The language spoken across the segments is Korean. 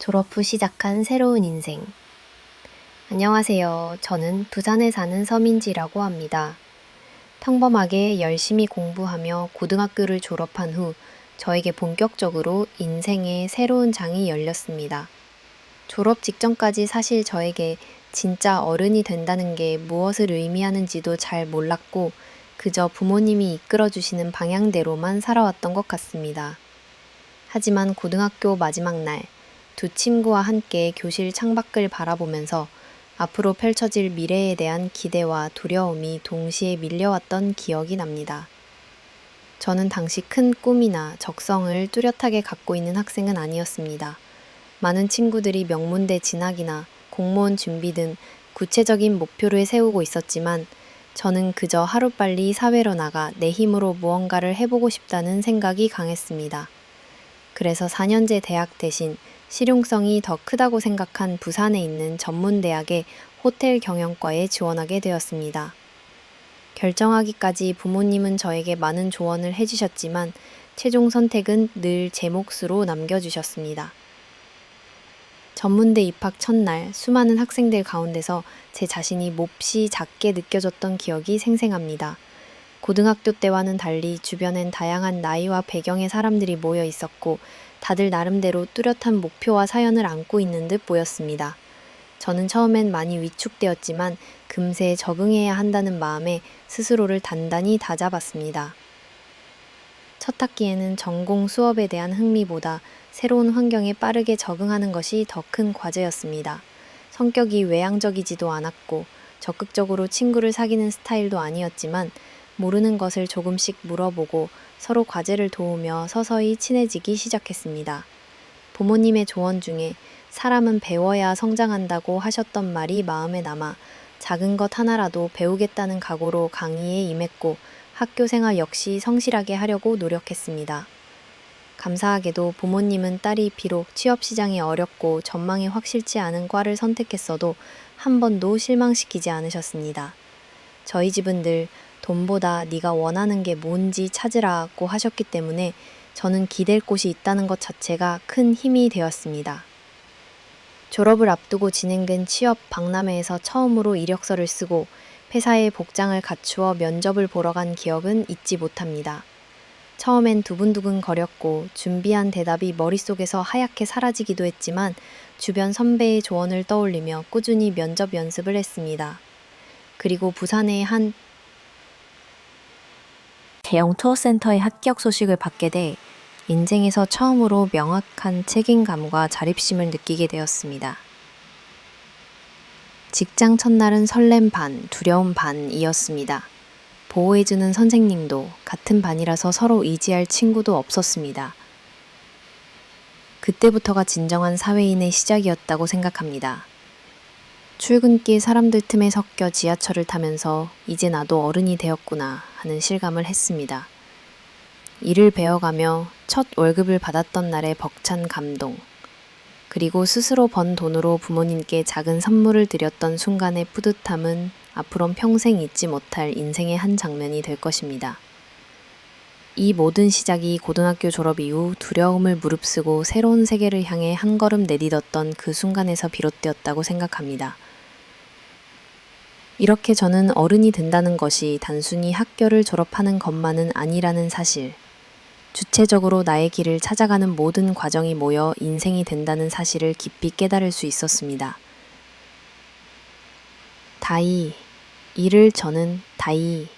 졸업 후 시작한 새로운 인생. 안녕하세요. 저는 부산에 사는 서민지라고 합니다. 평범하게 열심히 공부하며 고등학교를 졸업한 후 저에게 본격적으로 인생의 새로운 장이 열렸습니다. 졸업 직전까지 사실 저에게 진짜 어른이 된다는 게 무엇을 의미하는지도 잘 몰랐고 그저 부모님이 이끌어주시는 방향대로만 살아왔던 것 같습니다. 하지만 고등학교 마지막 날, 두 친구와 함께 교실 창밖을 바라보면서 앞으로 펼쳐질 미래에 대한 기대와 두려움이 동시에 밀려왔던 기억이 납니다. 저는 당시 큰 꿈이나 적성을 뚜렷하게 갖고 있는 학생은 아니었습니다. 많은 친구들이 명문대 진학이나 공무원 준비 등 구체적인 목표를 세우고 있었지만 저는 그저 하루빨리 사회로 나가 내 힘으로 무언가를 해보고 싶다는 생각이 강했습니다. 그래서 4년제 대학 대신 실용성이 더 크다고 생각한 부산에 있는 전문대학의 호텔 경영과에 지원하게 되었습니다. 결정하기까지 부모님은 저에게 많은 조언을 해주셨지만 최종 선택은 늘 제 몫으로 남겨주셨습니다. 전문대 입학 첫날 수많은 학생들 가운데서 제 자신이 몹시 작게 느껴졌던 기억이 생생합니다. 고등학교 때와는 달리 주변엔 다양한 나이와 배경의 사람들이 모여 있었고 다들 나름대로 뚜렷한 목표와 사연을 안고 있는 듯 보였습니다. 저는 처음엔 많이 위축되었지만 금세 적응해야 한다는 마음에 스스로를 단단히 다잡았습니다. 첫 학기에는 전공 수업에 대한 흥미보다 새로운 환경에 빠르게 적응하는 것이 더 큰 과제였습니다. 성격이 외향적이지도 않았고 적극적으로 친구를 사귀는 스타일도 아니었지만 모르는 것을 조금씩 물어보고 서로 과제를 도우며 서서히 친해지기 시작했습니다. 부모님의 조언 중에 사람은 배워야 성장한다고 하셨던 말이 마음에 남아 작은 것 하나라도 배우겠다는 각오로 강의에 임했고 학교 생활 역시 성실하게 하려고 노력했습니다. 감사하게도 부모님은 딸이 비록 취업 시장이 어렵고 전망이 확실치 않은 과를 선택했어도 한 번도 실망시키지 않으셨습니다. 저희 집은 늘 돈보다 네가 원하는 게 뭔지 찾으라고 하셨기 때문에 저는 기댈 곳이 있다는 것 자체가 큰 힘이 되었습니다. 졸업을 앞두고 진행된 취업 박람회에서 처음으로 이력서를 쓰고 회사에 복장을 갖추어 면접을 보러 간 기억은 잊지 못합니다. 처음엔 두근두근 거렸고 준비한 대답이 머릿속에서 하얗게 사라지기도 했지만 주변 선배의 조언을 떠올리며 꾸준히 면접 연습을 했습니다. 그리고 부산의 한 대형 투어센터의 합격 소식을 받게 돼 인생에서 처음으로 명확한 책임감과 자립심을 느끼게 되었습니다. 직장 첫날은 설렘 반, 두려움 반이었습니다. 보호해주는 선생님도 같은 반이라서 서로 의지할 친구도 없었습니다. 그때부터가 진정한 사회인의 시작이었다고 생각합니다. 출근길 사람들 틈에 섞여 지하철을 타면서 이제 나도 어른이 되었구나 하는 실감을 했습니다. 일을 배워가며 첫 월급을 받았던 날의 벅찬 감동, 그리고 스스로 번 돈으로 부모님께 작은 선물을 드렸던 순간의 뿌듯함은 앞으론 평생 잊지 못할 인생의 한 장면이 될 것입니다. 이 모든 시작이 고등학교 졸업 이후 두려움을 무릅쓰고 새로운 세계를 향해 한 걸음 내딛었던 그 순간에서 비롯되었다고 생각합니다. 이렇게 저는 어른이 된다는 것이 단순히 학교를 졸업하는 것만은 아니라는 사실, 주체적으로 나의 길을 찾아가는 모든 과정이 모여 인생이 된다는 사실을 깊이 깨달을 수 있었습니다. 다이, 이를 저는 다이.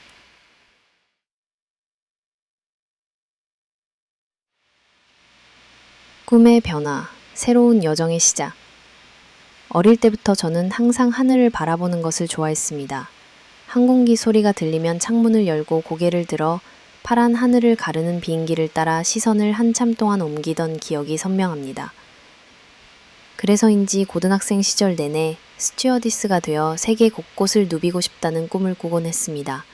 꿈의 변화, 새로운 여정의 시작. 어릴 때부터 저는 항상 하늘을 바라보는 것을 좋아했습니다. 항공기 소리가 들리면 창문을 열고 고개를 들어 파란 하늘을 가르는 비행기를 따라 시선을 한참 동안 옮기던 기억이 선명합니다. 그래서인지 고등학생 시절 내내 스튜어디스가 되어 세계 곳곳을 누비고 싶다는 꿈을 꾸곤 했습니다.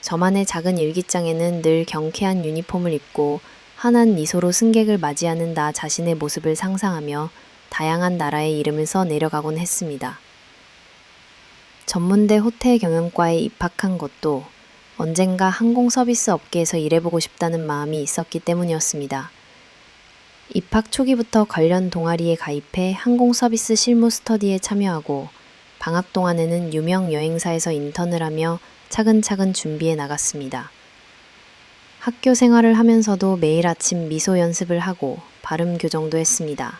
저만의 작은 일기장에는 늘 경쾌한 유니폼을 입고 환한 미소로 승객을 맞이하는 나 자신의 모습을 상상하며 다양한 나라의 이름을 써 내려가곤 했습니다. 전문대 호텔 경영과에 입학한 것도 언젠가 항공 서비스 업계에서 일해보고 싶다는 마음이 있었기 때문이었습니다. 입학 초기부터 관련 동아리에 가입해 항공 서비스 실무 스터디에 참여하고 방학 동안에는 유명 여행사에서 인턴을 하며 차근차근 준비해 나갔습니다. 학교 생활을 하면서도 매일 아침 미소 연습을 하고 발음 교정도 했습니다.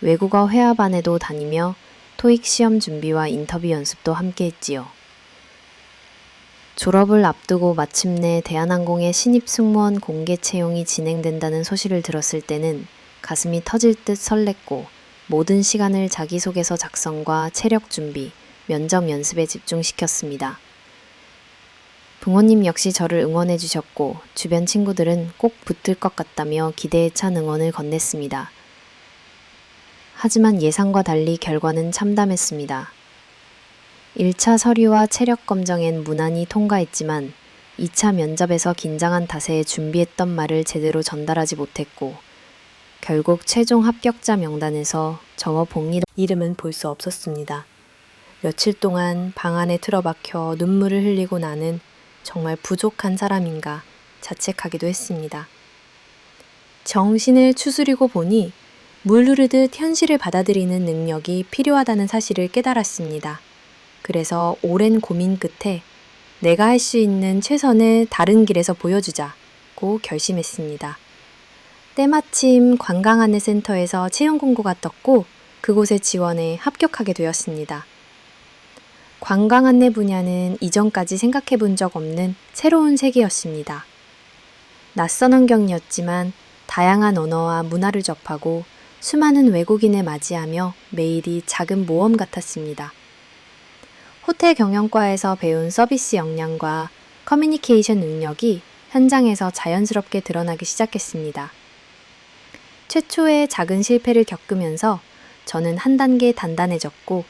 외국어 회화반에도 다니며 토익 시험 준비와 인터뷰 연습도 함께 했지요. 졸업을 앞두고 마침내 대한항공의 신입 승무원 공개 채용이 진행된다는 소식을 들었을 때는 가슴이 터질 듯 설렜고 모든 시간을 자기소개서 작성과 체력 준비, 면접 연습에 집중시켰습니다. 부모님 역시 저를 응원해 주셨고 주변 친구들은 꼭 붙을 것 같다며 기대에 찬 응원을 건넸습니다. 하지만 예상과 달리 결과는 참담했습니다. 1차 서류와 체력 검정엔 무난히 통과했지만 2차 면접에서 긴장한 탓에 준비했던 말을 제대로 전달하지 못했고 결국 최종 합격자 명단에서 저와 복리 이름은 볼 수 없었습니다. 며칠 동안 방 안에 틀어박혀 눈물을 흘리고 나는 정말 부족한 사람인가 자책하기도 했습니다. 정신을 추스리고 보니 물 흐르듯 현실을 받아들이는 능력이 필요하다는 사실을 깨달았습니다. 그래서 오랜 고민 끝에 내가 할 수 있는 최선을 다른 길에서 보여주자고 결심했습니다. 때마침 관광안내센터에서 채용 공고가 떴고 그곳에 지원해 합격하게 되었습니다. 관광안내 분야는 이전까지 생각해 본 적 없는 새로운 세계였습니다. 낯선 환경이었지만 다양한 언어와 문화를 접하고 수많은 외국인을 맞이하며 매일이 작은 모험 같았습니다. 호텔 경영과에서 배운 서비스 역량과 커뮤니케이션 능력이 현장에서 자연스럽게 드러나기 시작했습니다. 최초의 작은 실패를 겪으면서 저는 한 단계 단단해졌고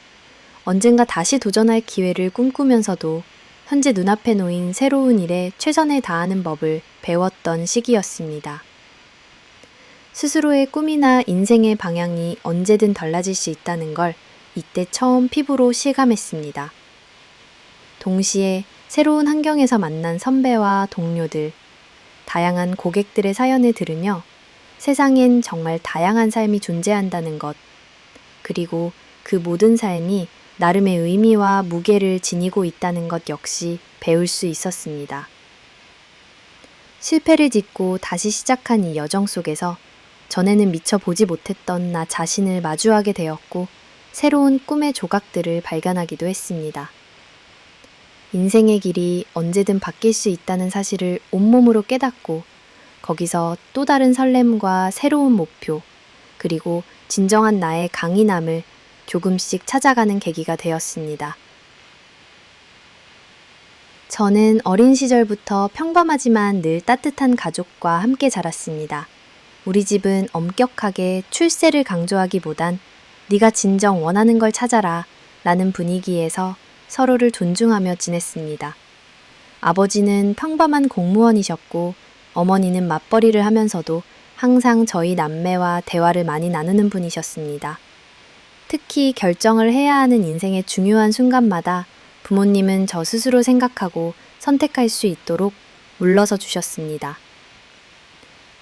언젠가 다시 도전할 기회를 꿈꾸면서도 현재 눈앞에 놓인 새로운 일에 최선을 다하는 법을 배웠던 시기였습니다. 스스로의 꿈이나 인생의 방향이 언제든 달라질 수 있다는 걸 이때 처음 피부로 실감했습니다. 동시에 새로운 환경에서 만난 선배와 동료들, 다양한 고객들의 사연을 들으며 세상엔 정말 다양한 삶이 존재한다는 것, 그리고 그 모든 삶이 나름의 의미와 무게를 지니고 있다는 것 역시 배울 수 있었습니다. 실패를 딛고 다시 시작한 이 여정 속에서 전에는 미처 보지 못했던 나 자신을 마주하게 되었고 새로운 꿈의 조각들을 발견하기도 했습니다. 인생의 길이 언제든 바뀔 수 있다는 사실을 온몸으로 깨닫고 거기서 또 다른 설렘과 새로운 목표, 그리고 진정한 나의 강인함을 조금씩 찾아가는 계기가 되었습니다. 저는 어린 시절부터 평범하지만 늘 따뜻한 가족과 함께 자랐습니다. 우리 집은 엄격하게 출세를 강조하기보단 네가 진정 원하는 걸 찾아라 라는 분위기에서 서로를 존중하며 지냈습니다. 아버지는 평범한 공무원이셨고 어머니는 맞벌이를 하면서도 항상 저희 남매와 대화를 많이 나누는 분이셨습니다. 특히 결정을 해야 하는 인생의 중요한 순간마다 부모님은 저 스스로 생각하고 선택할 수 있도록 물러서 주셨습니다.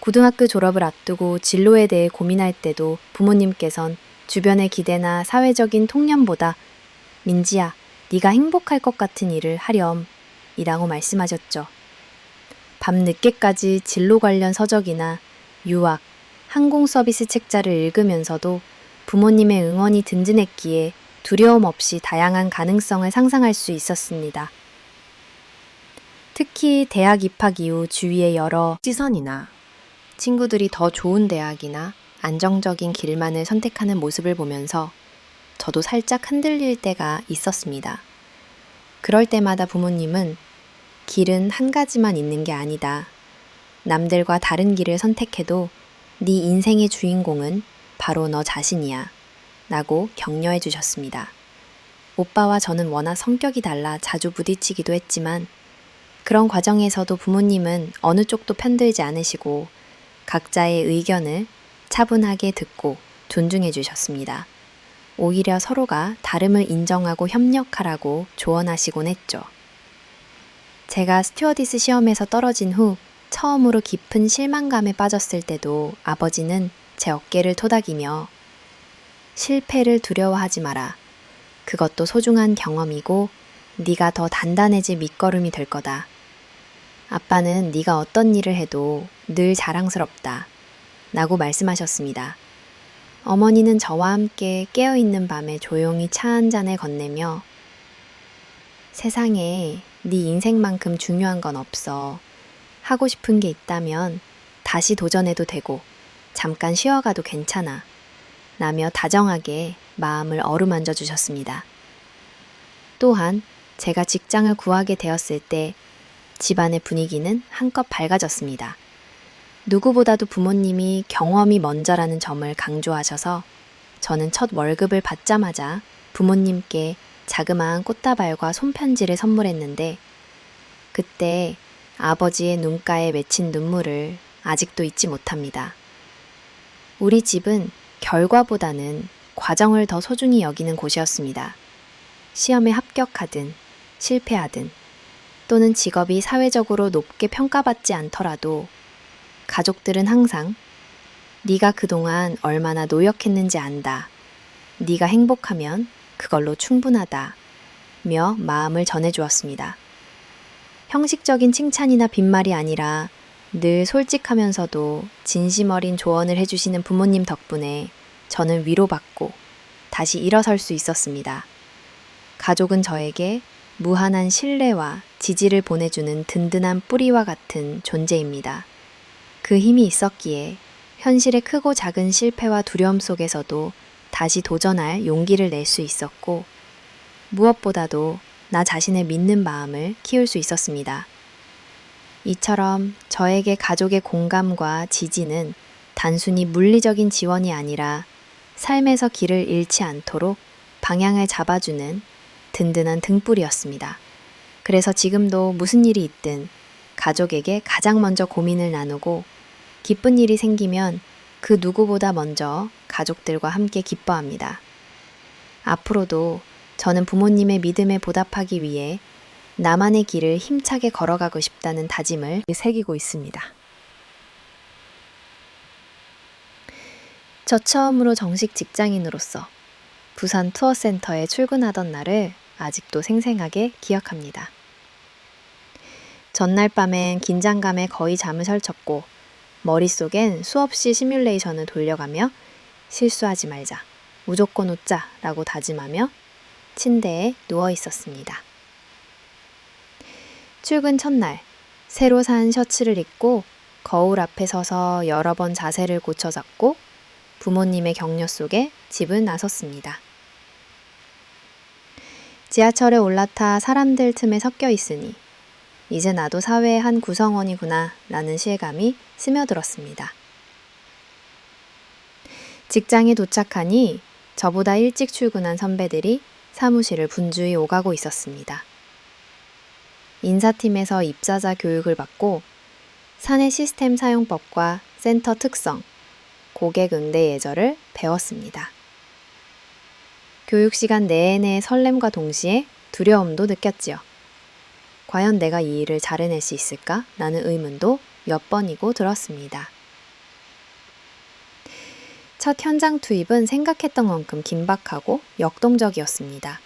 고등학교 졸업을 앞두고 진로에 대해 고민할 때도 부모님께선 주변의 기대나 사회적인 통념보다 민지야, 네가 행복할 것 같은 일을 하렴 이라고 말씀하셨죠. 밤늦게까지 진로 관련 서적이나 유학, 항공 서비스 책자를 읽으면서도 부모님의 응원이 든든했기에 두려움 없이 다양한 가능성을 상상할 수 있었습니다. 특히 대학 입학 이후 주위의 여러 시선이나 친구들이 더 좋은 대학이나 안정적인 길만을 선택하는 모습을 보면서 저도 살짝 흔들릴 때가 있었습니다. 그럴 때마다 부모님은 길은 한 가지만 있는 게 아니다. 남들과 다른 길을 선택해도 네 인생의 주인공은 바로 너 자신이야. 라고 격려해 주셨습니다. 오빠와 저는 워낙 성격이 달라 자주 부딪히기도 했지만 그런 과정에서도 부모님은 어느 쪽도 편들지 않으시고 각자의 의견을 차분하게 듣고 존중해 주셨습니다. 오히려 서로가 다름을 인정하고 협력하라고 조언하시곤 했죠. 제가 스튜어디스 시험에서 떨어진 후 처음으로 깊은 실망감에 빠졌을 때도 아버지는 제 어깨를 토닥이며 실패를 두려워하지 마라. 그것도 소중한 경험이고 네가 더 단단해질 밑거름이 될 거다. 아빠는 네가 어떤 일을 해도 늘 자랑스럽다. 라고 말씀하셨습니다. 어머니는 저와 함께 깨어있는 밤에 조용히 차 한 잔을 건네며 세상에 네 인생만큼 중요한 건 없어. 하고 싶은 게 있다면 다시 도전해도 되고 잠깐 쉬어가도 괜찮아. 라며 다정하게 마음을 어루만져 주셨습니다. 또한 제가 직장을 구하게 되었을 때 집안의 분위기는 한껏 밝아졌습니다. 누구보다도 부모님이 경험이 먼저라는 점을 강조하셔서 저는 첫 월급을 받자마자 부모님께 자그마한 꽃다발과 손편지를 선물했는데 그때 아버지의 눈가에 맺힌 눈물을 아직도 잊지 못합니다. 우리 집은 결과보다는 과정을 더 소중히 여기는 곳이었습니다. 시험에 합격하든 실패하든 또는 직업이 사회적으로 높게 평가받지 않더라도 가족들은 항상 네가 그동안 얼마나 노력했는지 안다. 네가 행복하면 그걸로 충분하다. 며 마음을 전해주었습니다. 형식적인 칭찬이나 빈말이 아니라 늘 솔직하면서도 진심 어린 조언을 해주시는 부모님 덕분에 저는 위로받고 다시 일어설 수 있었습니다. 가족은 저에게 무한한 신뢰와 지지를 보내주는 든든한 뿌리와 같은 존재입니다. 그 힘이 있었기에 현실의 크고 작은 실패와 두려움 속에서도 다시 도전할 용기를 낼 수 있었고 무엇보다도 나 자신을 믿는 마음을 키울 수 있었습니다. 이처럼 저에게 가족의 공감과 지지는 단순히 물리적인 지원이 아니라 삶에서 길을 잃지 않도록 방향을 잡아주는 든든한 등불이었습니다. 그래서 지금도 무슨 일이 있든 가족에게 가장 먼저 고민을 나누고 기쁜 일이 생기면 그 누구보다 먼저 가족들과 함께 기뻐합니다. 앞으로도 저는 부모님의 믿음에 보답하기 위해 나만의 길을 힘차게 걸어가고 싶다는 다짐을 새기고 있습니다. 저 처음으로 정식 직장인으로서 부산 투어센터에 출근하던 날을 아직도 생생하게 기억합니다. 전날 밤엔 긴장감에 거의 잠을 설쳤고 머릿속엔 수없이 시뮬레이션을 돌려가며 실수하지 말자, 무조건 웃자 라고 다짐하며 침대에 누워 있었습니다. 출근 첫날, 새로 산 셔츠를 입고 거울 앞에 서서 여러 번 자세를 고쳐 잡고 부모님의 격려 속에 집을 나섰습니다. 지하철에 올라타 사람들 틈에 섞여 있으니 이제 나도 사회의 한 구성원이구나 라는 실감이 스며들었습니다. 직장에 도착하니 저보다 일찍 출근한 선배들이 사무실을 분주히 오가고 있었습니다. 인사팀에서 입사자 교육을 받고 사내 시스템 사용법과 센터 특성, 고객 응대 예절을 배웠습니다. 교육 시간 내내 설렘과 동시에 두려움도 느꼈지요. 과연 내가 이 일을 잘 해낼 수 있을까? 라는 의문도 몇 번이고 들었습니다. 첫 현장 투입은 생각했던 만큼 긴박하고 역동적이었습니다.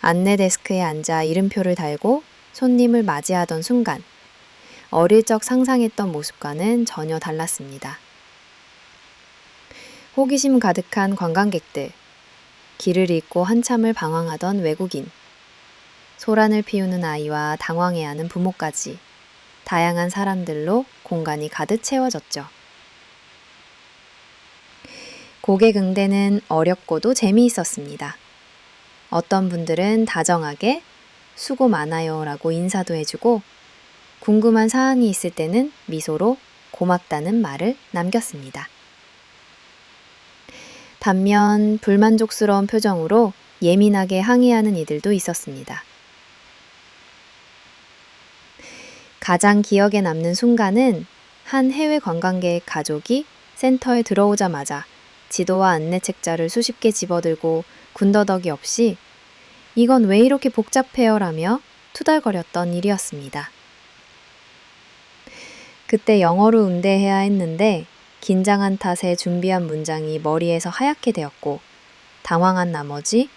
안내 데스크에 앉아 이름표를 달고 손님을 맞이하던 순간 어릴 적 상상했던 모습과는 전혀 달랐습니다. 호기심 가득한 관광객들, 길을 잃고 한참을 방황하던 외국인, 소란을 피우는 아이와 당황해하는 부모까지 다양한 사람들로 공간이 가득 채워졌죠. 고객 응대는 어렵고도 재미있었습니다. 어떤 분들은 다정하게 수고 많아요 라고 인사도 해주고 궁금한 사항이 있을 때는 미소로 고맙다는 말을 남겼습니다. 반면 불만족스러운 표정으로 예민하게 항의하는 이들도 있었습니다. 가장 기억에 남는 순간은 한 해외 관광객 가족이 센터에 들어오자마자 지도와 안내 책자를 수십 개 집어들고 군더더기 없이 이건 왜 이렇게 복잡해요? 라며 투덜거렸던 일이었습니다. 그때 영어로 응대해야 했는데 긴장한 탓에 준비한 문장이 머리에서 하얗게 되었고 당황한 나머지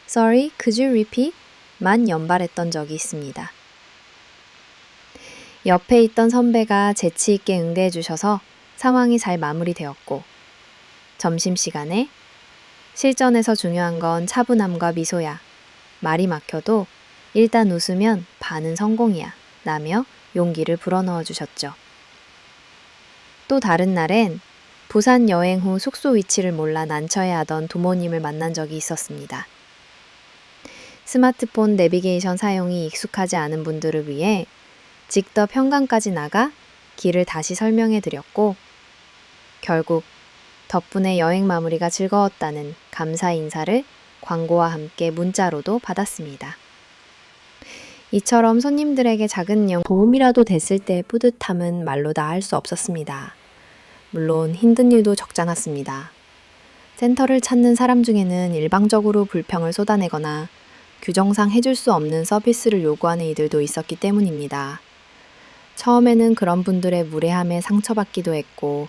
Sorry, could you repeat? 만 연발했던 적이 있습니다. 옆에 있던 선배가 재치 있게 응대해 주셔서 상황이 잘 마무리되었고 점심시간에 실전에서 중요한 건 차분함과 미소야. 말이 막혀도 일단 웃으면 반은 성공이야. 라며 용기를 불어넣어 주셨죠. 또 다른 날엔 부산 여행 후 숙소 위치를 몰라 난처해하던 부모님을 만난 적이 있었습니다. 스마트폰 내비게이션 사용이 익숙하지 않은 분들을 위해 직접 현관까지 나가 길을 다시 설명해 드렸고 결국 덕분에 여행 마무리가 즐거웠다는 감사 인사를 광고와 함께 문자로도 받았습니다. 이처럼 손님들에게 작은 도움이라도 됐을 때의 뿌듯함은 말로 다 할 수 없었습니다. 물론 힘든 일도 적잖았습니다. 센터를 찾는 사람 중에는 일방적으로 불평을 쏟아내거나 규정상 해줄 수 없는 서비스를 요구하는 이들도 있었기 때문입니다. 처음에는 그런 분들의 무례함에 상처받기도 했고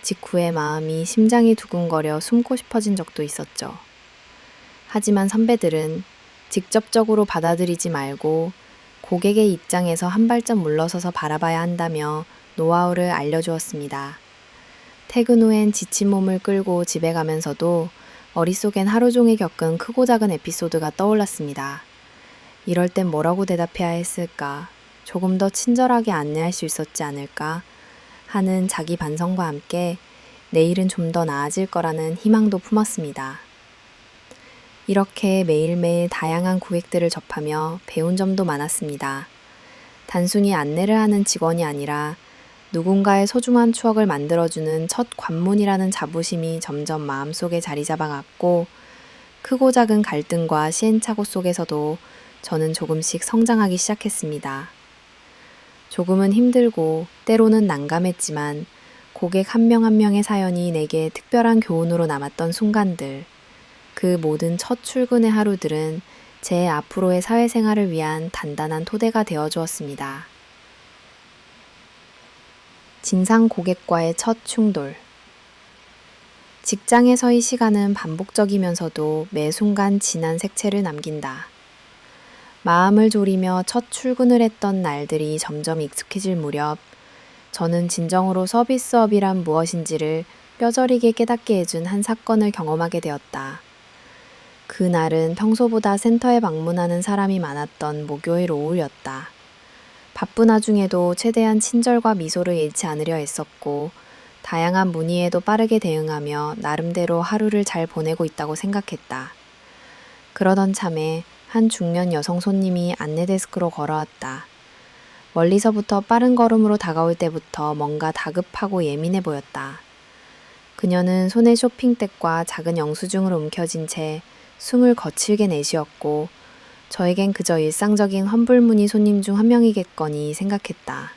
직후에 마음이 심장이 두근거려 숨고 싶어진 적도 있었죠. 하지만 선배들은 직접적으로 받아들이지 말고 고객의 입장에서 한 발짝 물러서서 바라봐야 한다며 노하우를 알려주었습니다. 퇴근 후엔 지친 몸을 끌고 집에 가면서도 머릿속엔 하루 종일 겪은 크고 작은 에피소드가 떠올랐습니다. 이럴 땐 뭐라고 대답해야 했을까? 조금 더 친절하게 안내할 수 있었지 않을까? 하는 자기 반성과 함께 내일은 좀 더 나아질 거라는 희망도 품었습니다. 이렇게 매일매일 다양한 고객들을 접하며 배운 점도 많았습니다. 단순히 안내를 하는 직원이 아니라 누군가의 소중한 추억을 만들어주는 첫 관문이라는 자부심이 점점 마음속에 자리 잡아갔고 크고 작은 갈등과 시행착오 속에서도 저는 조금씩 성장하기 시작했습니다. 조금은 힘들고 때로는 난감했지만 고객 한 명 한 명의 사연이 내게 특별한 교훈으로 남았던 순간들, 그 모든 첫 출근의 하루들은 제 앞으로의 사회생활을 위한 단단한 토대가 되어주었습니다. 진상 고객과의 첫 충돌. 직장에서의 시간은 반복적이면서도 매 순간 진한 색채를 남긴다. 마음을 졸이며 첫 출근을 했던 날들이 점점 익숙해질 무렵 저는 진정으로 서비스업이란 무엇인지를 뼈저리게 깨닫게 해준 한 사건을 경험하게 되었다. 그날은 평소보다 센터에 방문하는 사람이 많았던 목요일 오후였다. 바쁜 와중에도 최대한 친절과 미소를 잃지 않으려 애썼고 다양한 문의에도 빠르게 대응하며 나름대로 하루를 잘 보내고 있다고 생각했다. 그러던 참에 한 중년 여성 손님이 안내데스크로 걸어왔다. 멀리서부터 빠른 걸음으로 다가올 때부터 뭔가 다급하고 예민해 보였다. 그녀는 손에 쇼핑백과 작은 영수증을 움켜쥔 채 숨을 거칠게 내쉬었고 저에겐 그저 일상적인 환불 문의 손님 중 한 명이겠거니 생각했다.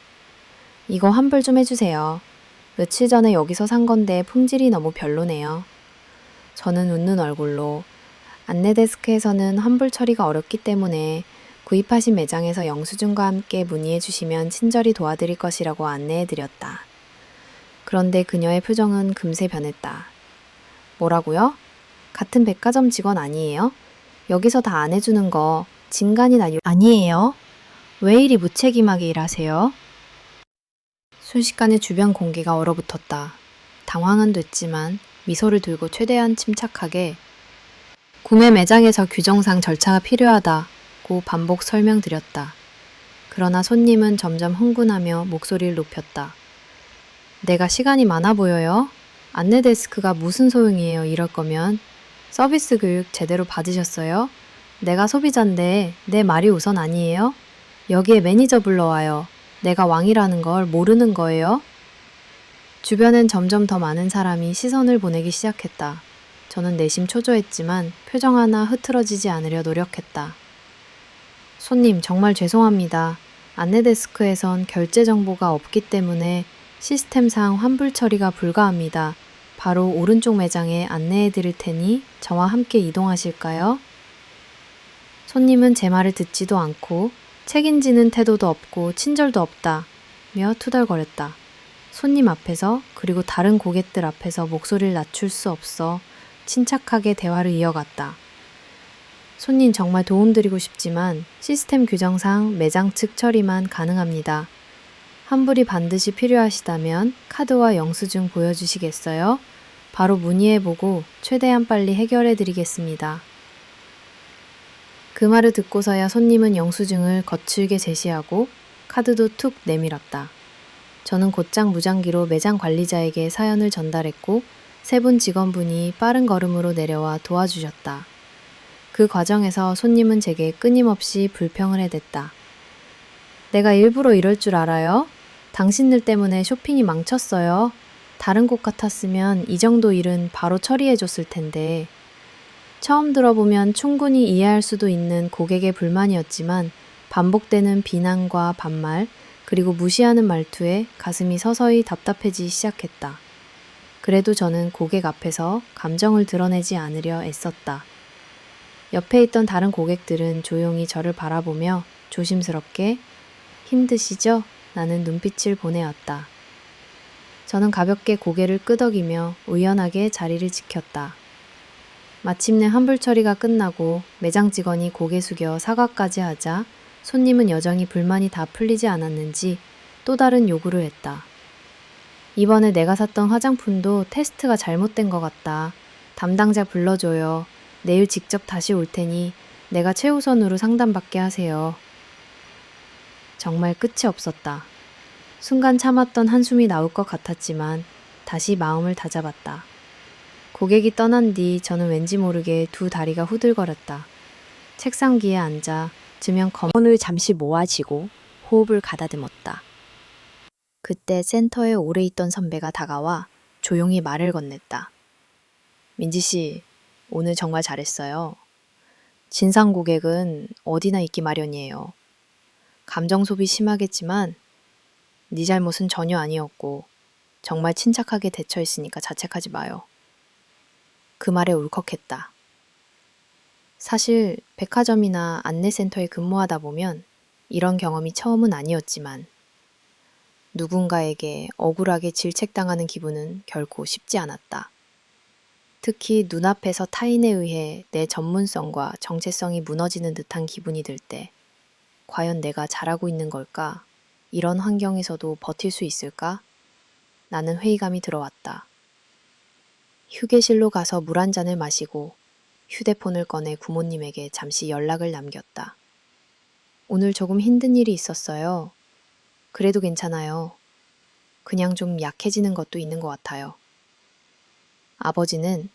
이거 환불 좀 해주세요. 며칠 전에 여기서 산 건데 품질이 너무 별로네요. 저는 웃는 얼굴로 안내데스크에서는 환불 처리가 어렵기 때문에 구입하신 매장에서 영수증과 함께 문의해 주시면 친절히 도와드릴 것이라고 안내해 드렸다. 그런데 그녀의 표정은 금세 변했다. 뭐라고요? 같은 백화점 직원 아니에요? 여기서 다 안 해주는 거 진간이나 아니에요? 왜 이리 무책임하게 일하세요? 순식간에 주변 공기가 얼어붙었다. 당황은 됐지만 미소를 들고 최대한 침착하게 구매 매장에서 규정상 절차가 필요하다고 반복 설명드렸다. 그러나 손님은 점점 흥분하며 목소리를 높였다. 내가 시간이 많아 보여요? 안내데스크가 무슨 소용이에요, 이럴 거면. 서비스 교육 제대로 받으셨어요? 내가 소비자인데 내 말이 우선 아니에요? 여기에 매니저 불러와요. 내가 왕이라는 걸 모르는 거예요? 주변엔 점점 더 많은 사람이 시선을 보내기 시작했다. 저는 내심 초조했지만 표정 하나 흐트러지지 않으려 노력했다. 손님, 정말 죄송합니다. 안내데스크에선 결제 정보가 없기 때문에 시스템상 환불 처리가 불가합니다. 바로 오른쪽 매장에 안내해 드릴 테니 저와 함께 이동하실까요? 손님은 제 말을 듣지도 않고 책임지는 태도도 없고 친절도 없다며 투덜거렸다. 손님 앞에서 그리고 다른 고객들 앞에서 목소리를 낮출 수 없어 침착하게 대화를 이어갔다. 손님 정말 도움드리고 싶지만 시스템 규정상 매장 측 처리만 가능합니다. 환불이 반드시 필요하시다면 카드와 영수증 보여주시겠어요? 바로 문의해보고 최대한 빨리 해결해드리겠습니다. 그 말을 듣고서야 손님은 영수증을 거칠게 제시하고 카드도 툭 내밀었다. 저는 곧장 무장기로 매장 관리자에게 사연을 전달했고 세 분 직원분이 빠른 걸음으로 내려와 도와주셨다. 그 과정에서 손님은 제게 끊임없이 불평을 해댔다. 내가 일부러 이럴 줄 알아요? 당신들 때문에 쇼핑이 망쳤어요. 다른 곳 같았으면 이 정도 일은 바로 처리해줬을 텐데. 처음 들어보면 충분히 이해할 수도 있는 고객의 불만이었지만 반복되는 비난과 반말, 그리고 무시하는 말투에 가슴이 서서히 답답해지기 시작했다. 그래도 저는 고객 앞에서 감정을 드러내지 않으려 애썼다. 옆에 있던 다른 고객들은 조용히 저를 바라보며 조심스럽게 힘드시죠? 라는 눈빛을 보내었다. 저는 가볍게 고개를 끄덕이며 우연하게 자리를 지켰다. 마침내 환불 처리가 끝나고 매장 직원이 고개 숙여 사과까지 하자 손님은 여전히 불만이 다 풀리지 않았는지 또 다른 요구를 했다. 이번에 내가 샀던 화장품도 테스트가 잘못된 것 같다. 담당자 불러줘요. 내일 직접 다시 올 테니 내가 최우선으로 상담받게 하세요. 정말 끝이 없었다. 순간 참았던 한숨이 나올 것 같았지만 다시 마음을 다잡았다. 고객이 떠난 뒤 저는 왠지 모르게 두 다리가 후들거렸다. 책상 뒤에 앉아 지면 검은을 잠시 모아지고 호흡을 가다듬었다. 그때 센터에 오래 있던 선배가 다가와 조용히 말을 건넸다. 민지 씨, 오늘 정말 잘했어요. 진상 고객은 어디나 있기 마련이에요. 감정 소비 심하겠지만 네 잘못은 전혀 아니었고 정말 침착하게 대처했으니까 자책하지 마요. 그 말에 울컥했다. 사실 백화점이나 안내센터에 근무하다 보면 이런 경험이 처음은 아니었지만 누군가에게 억울하게 질책당하는 기분은 결코 쉽지 않았다. 특히 눈앞에서 타인에 의해 내 전문성과 정체성이 무너지는 듯한 기분이 들 때 과연 내가 잘하고 있는 걸까? 이런 환경에서도 버틸 수 있을까? 나는 회의감이 들어왔다. 휴게실로 가서 물 한 잔을 마시고 휴대폰을 꺼내 부모님에게 잠시 연락을 남겼다. 오늘 조금 힘든 일이 있었어요. 그래도 괜찮아요. 그냥 좀 약해지는 것도 있는 것 같아요. 아버지는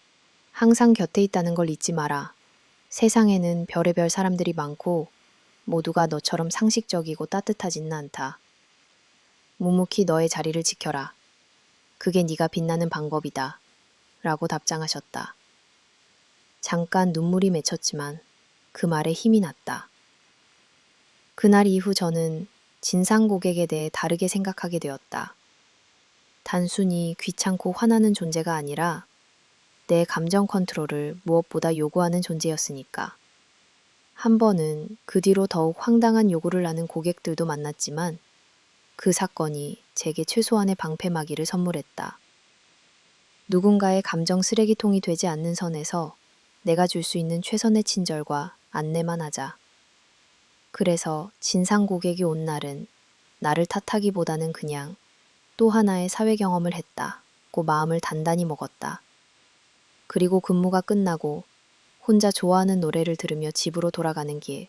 항상 곁에 있다는 걸 잊지 마라. 세상에는 별의별 사람들이 많고 모두가 너처럼 상식적이고 따뜻하지는 않다. 묵묵히 너의 자리를 지켜라. 그게 네가 빛나는 방법이다. 라고 답장하셨다. 잠깐 눈물이 맺혔지만 그 말에 힘이 났다. 그날 이후 저는 진상 고객에 대해 다르게 생각하게 되었다. 단순히 귀찮고 화나는 존재가 아니라 내 감정 컨트롤을 무엇보다 요구하는 존재였으니까. 한 번은 그 뒤로 더욱 황당한 요구를 하는 고객들도 만났지만 그 사건이 제게 최소한의 방패막이를 선물했다. 누군가의 감정 쓰레기통이 되지 않는 선에서 내가 줄 수 있는 최선의 친절과 안내만 하자. 그래서 진상 고객이 온 날은 나를 탓하기보다는 그냥 또 하나의 사회 경험을 했다고 마음을 단단히 먹었다. 그리고 근무가 끝나고 혼자 좋아하는 노래를 들으며 집으로 돌아가는 길,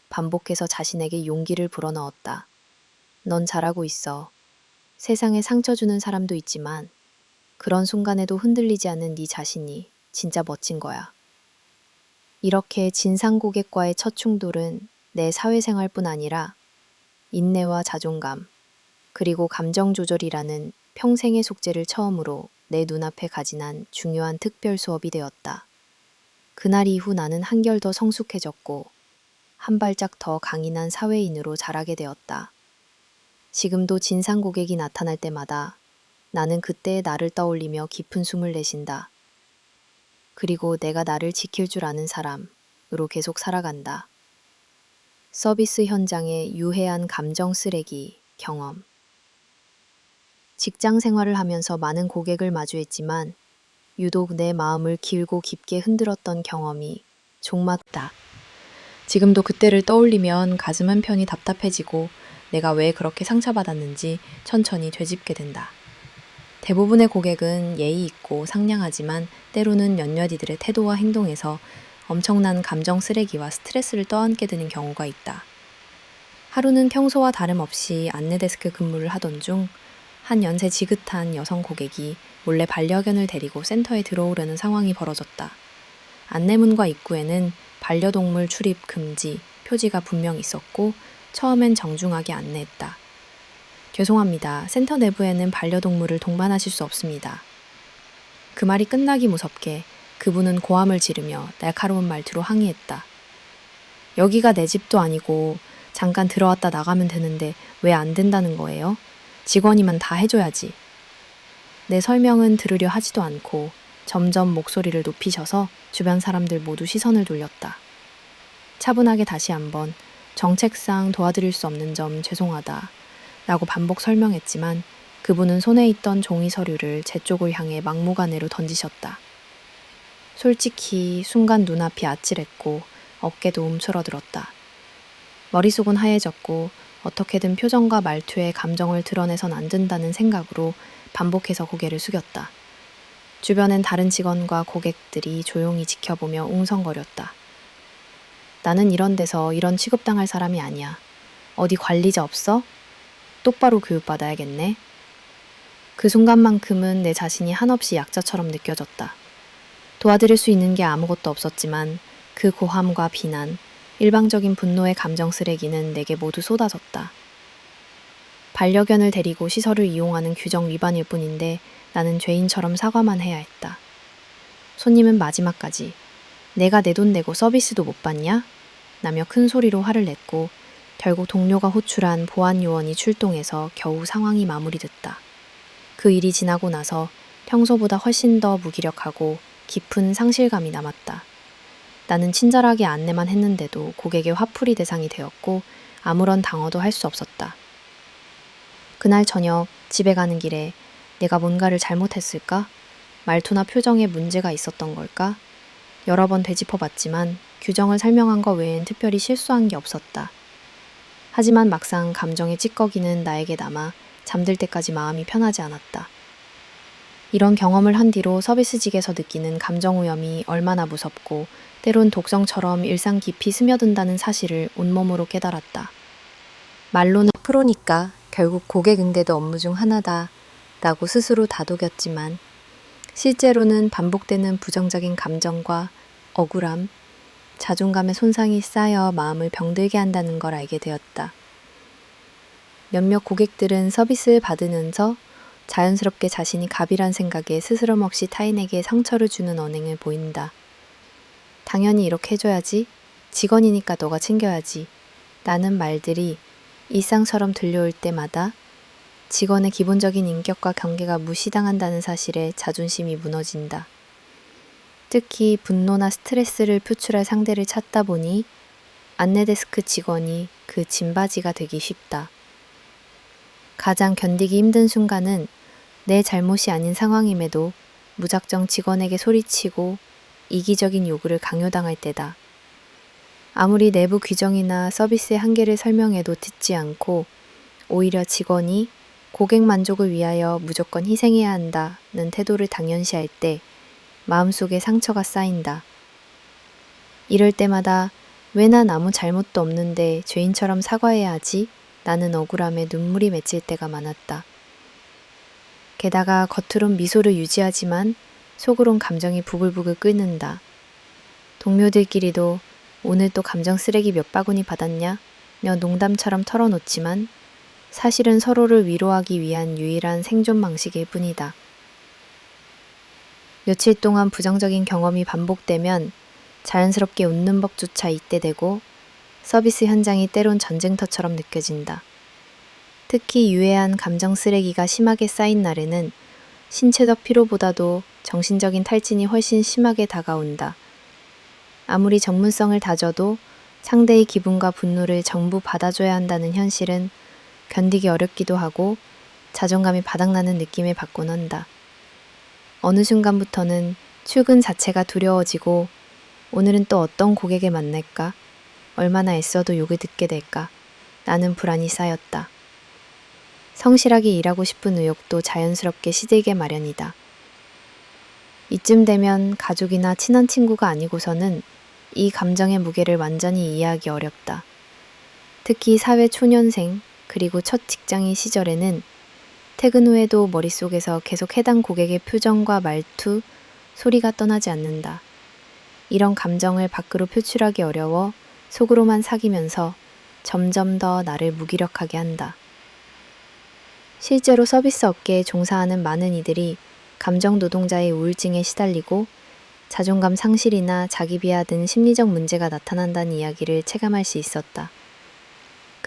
반복해서 자신에게 용기를 불어넣었다. 넌 잘하고 있어. 세상에 상처 주는 사람도 있지만 그런 순간에도 흔들리지 않는 네 자신이 진짜 멋진 거야. 이렇게 진상 고객과의 첫 충돌은 내 사회생활뿐 아니라 인내와 자존감, 그리고 감정 조절이라는 평생의 숙제를 처음으로 내 눈앞에 가진한 중요한 특별 수업이 되었다. 그날 이후 나는 한결 더 성숙해졌고 한 발짝 더 강인한 사회인으로 자라게 되었다. 지금도 진상 고객이 나타날 때마다 나는 그때의 나를 떠올리며 깊은 숨을 내쉰다. 그리고 내가 나를 지킬 줄 아는 사람으로 계속 살아간다. 서비스 현장의 유해한 감정 쓰레기 경험. 직장 생활을 하면서 많은 고객을 마주했지만 유독 내 마음을 길고 깊게 흔들었던 경험이 종맞다. 지금도 그때를 떠올리면 가슴 한편이 답답해지고 내가 왜 그렇게 상처받았는지 천천히 되짚게 된다. 대부분의 고객은 예의 있고 상냥하지만 때로는 몇몇 이들의 태도와 행동에서 엄청난 감정 쓰레기와 스트레스를 떠안게 되는 경우가 있다. 하루는 평소와 다름없이 안내데스크 근무를 하던 중 한 연세 지긋한 여성 고객이 몰래 반려견을 데리고 센터에 들어오려는 상황이 벌어졌다. 안내문과 입구에는 반려동물 출입 금지 표지가 분명 있었고 처음엔 정중하게 안내했다. 죄송합니다. 센터 내부에는 반려동물을 동반하실 수 없습니다. 그 말이 끝나기 무섭게 그분은 고함을 지르며 날카로운 말투로 항의했다. 여기가 내 집도 아니고 잠깐 들어왔다 나가면 되는데 왜 안 된다는 거예요? 직원이면 다 해줘야지. 내 설명은 들으려 하지도 않고 점점 목소리를 높이셔서 주변 사람들 모두 시선을 돌렸다. 차분하게 다시 한번 정책상 도와드릴 수 없는 점 죄송하다 라고 반복 설명했지만 그분은 손에 있던 종이 서류를 제 쪽을 향해 막무가내로 던지셨다. 솔직히 순간 눈앞이 아찔했고 어깨도 움츠러들었다. 머릿속은 하얘졌고 어떻게든 표정과 말투에 감정을 드러내선 안 된다는 생각으로 반복해서 고개를 숙였다. 주변엔 다른 직원과 고객들이 조용히 지켜보며 웅성거렸다. 나는 이런 데서 이런 취급당할 사람이 아니야. 어디 관리자 없어? 똑바로 교육받아야겠네. 그 순간만큼은 내 자신이 한없이 약자처럼 느껴졌다. 도와드릴 수 있는 게 아무것도 없었지만 그 고함과 비난, 일방적인 분노의 감정 쓰레기는 내게 모두 쏟아졌다. 반려견을 데리고 시설을 이용하는 규정 위반일 뿐인데 나는 죄인처럼 사과만 해야 했다. 손님은 마지막까지 내가 내 돈 내고 서비스도 못 받냐? 라며 큰 소리로 화를 냈고 결국 동료가 호출한 보안 요원이 출동해서 겨우 상황이 마무리됐다. 그 일이 지나고 나서 평소보다 훨씬 더 무기력하고 깊은 상실감이 남았다. 나는 친절하게 안내만 했는데도 고객의 화풀이 대상이 되었고 아무런 방어도 할 수 없었다. 그날 저녁 집에 가는 길에 내가 뭔가를 잘못했을까? 말투나 표정에 문제가 있었던 걸까? 여러 번 되짚어봤지만 규정을 설명한 것 외엔 특별히 실수한 게 없었다. 하지만 막상 감정의 찌꺼기는 나에게 남아 잠들 때까지 마음이 편하지 않았다. 이런 경험을 한 뒤로 서비스직에서 느끼는 감정 오염이 얼마나 무섭고 때론 독성처럼 일상 깊이 스며든다는 사실을 온몸으로 깨달았다. 말로는 프로니까 결국 고객 응대도 업무 중 하나다 라고 스스로 다독였지만 실제로는 반복되는 부정적인 감정과 억울함, 자존감의 손상이 쌓여 마음을 병들게 한다는 걸 알게 되었다. 몇몇 고객들은 서비스를 받으면서 자연스럽게 자신이 갑이란 생각에 스스럼 없이 타인에게 상처를 주는 언행을 보인다. 당연히 이렇게 해줘야지. 직원이니까 너가 챙겨야지. 라는 말들이 일상처럼 들려올 때마다 직원의 기본적인 인격과 경계가 무시당한다는 사실에 자존심이 무너진다. 특히 분노나 스트레스를 표출할 상대를 찾다 보니 안내데스크 직원이 그 짐바지가 되기 쉽다. 가장 견디기 힘든 순간은 내 잘못이 아닌 상황임에도 무작정 직원에게 소리치고 이기적인 요구를 강요당할 때다. 아무리 내부 규정이나 서비스의 한계를 설명해도 듣지 않고 오히려 직원이 고객 만족을 위하여 무조건 희생해야 한다는 태도를 당연시할 때 마음속에 상처가 쌓인다. 이럴 때마다 왜 난 아무 잘못도 없는데 죄인처럼 사과해야 하지? 라는 억울함에 눈물이 맺힐 때가 많았다. 게다가 겉으론 미소를 유지하지만 속으론 감정이 부글부글 끓는다. 동료들끼리도 오늘 또 감정 쓰레기 몇 바구니 받았냐? 며 농담처럼 털어놓지만 사실은 서로를 위로하기 위한 유일한 생존 방식일 뿐이다. 며칠 동안 부정적인 경험이 반복되면 자연스럽게 웃는 법조차 잊게 되고 서비스 현장이 때론 전쟁터처럼 느껴진다. 특히 유해한 감정 쓰레기가 심하게 쌓인 날에는 신체적 피로보다도 정신적인 탈진이 훨씬 심하게 다가온다. 아무리 전문성을 다져도 상대의 기분과 분노를 전부 받아줘야 한다는 현실은 견디기 어렵기도 하고 자존감이 바닥나는 느낌을 받곤 한다. 어느 순간부터는 출근 자체가 두려워지고 오늘은 또 어떤 고객을 만날까? 얼마나 애써도 욕을 듣게 될까? 라는 불안이 쌓였다. 성실하게 일하고 싶은 의욕도 자연스럽게 시들게 마련이다. 이쯤 되면 가족이나 친한 친구가 아니고서는 이 감정의 무게를 완전히 이해하기 어렵다. 특히 사회 초년생 그리고 첫 직장인 시절에는 퇴근 후에도 머릿속에서 계속 해당 고객의 표정과 말투, 소리가 떠나지 않는다. 이런 감정을 밖으로 표출하기 어려워 속으로만 사귀면서 점점 더 나를 무기력하게 한다. 실제로 서비스 업계에 종사하는 많은 이들이 감정 노동자의 우울증에 시달리고 자존감 상실이나 자기 비하 등 심리적 문제가 나타난다는 이야기를 체감할 수 있었다.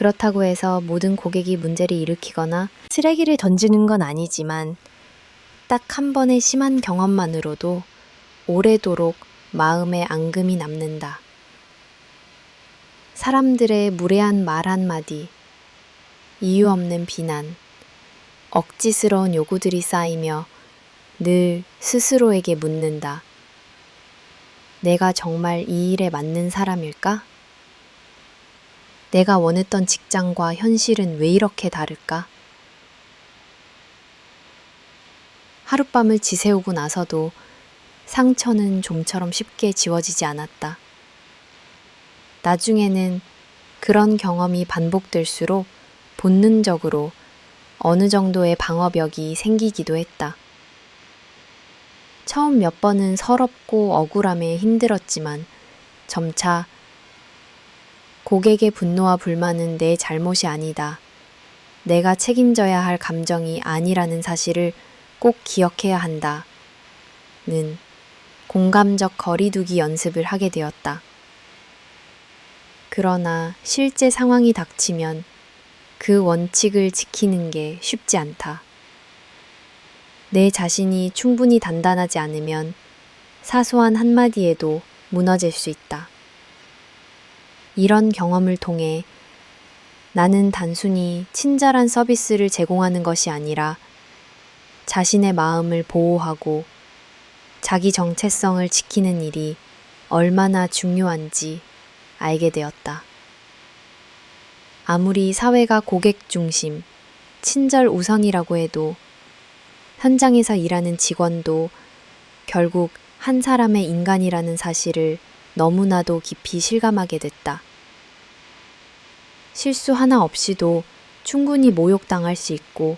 그렇다고 해서 모든 고객이 문제를 일으키거나 쓰레기를 던지는 건 아니지만 딱 한 번의 심한 경험만으로도 오래도록 마음에 앙금이 남는다. 사람들의 무례한 말 한마디, 이유 없는 비난, 억지스러운 요구들이 쌓이며 늘 스스로에게 묻는다. 내가 정말 이 일에 맞는 사람일까? 내가 원했던 직장과 현실은 왜 이렇게 다를까? 하룻밤을 지새우고 나서도 상처는 좀처럼 쉽게 지워지지 않았다. 나중에는 그런 경험이 반복될수록 본능적으로 어느 정도의 방어벽이 생기기도 했다. 처음 몇 번은 서럽고 억울함에 힘들었지만 점차 고객의 분노와 불만은 내 잘못이 아니다. 내가 책임져야 할 감정이 아니라는 사실을 꼭 기억해야 한다. 는 공감적 거리두기 연습을 하게 되었다. 그러나 실제 상황이 닥치면 그 원칙을 지키는 게 쉽지 않다. 내 자신이 충분히 단단하지 않으면 사소한 한마디에도 무너질 수 있다. 이런 경험을 통해 나는 단순히 친절한 서비스를 제공하는 것이 아니라 자신의 마음을 보호하고 자기 정체성을 지키는 일이 얼마나 중요한지 알게 되었다. 아무리 사회가 고객 중심, 친절 우선이라고 해도 현장에서 일하는 직원도 결국 한 사람의 인간이라는 사실을 너무나도 깊이 실감하게 됐다. 실수 하나 없이도 충분히 모욕당할 수 있고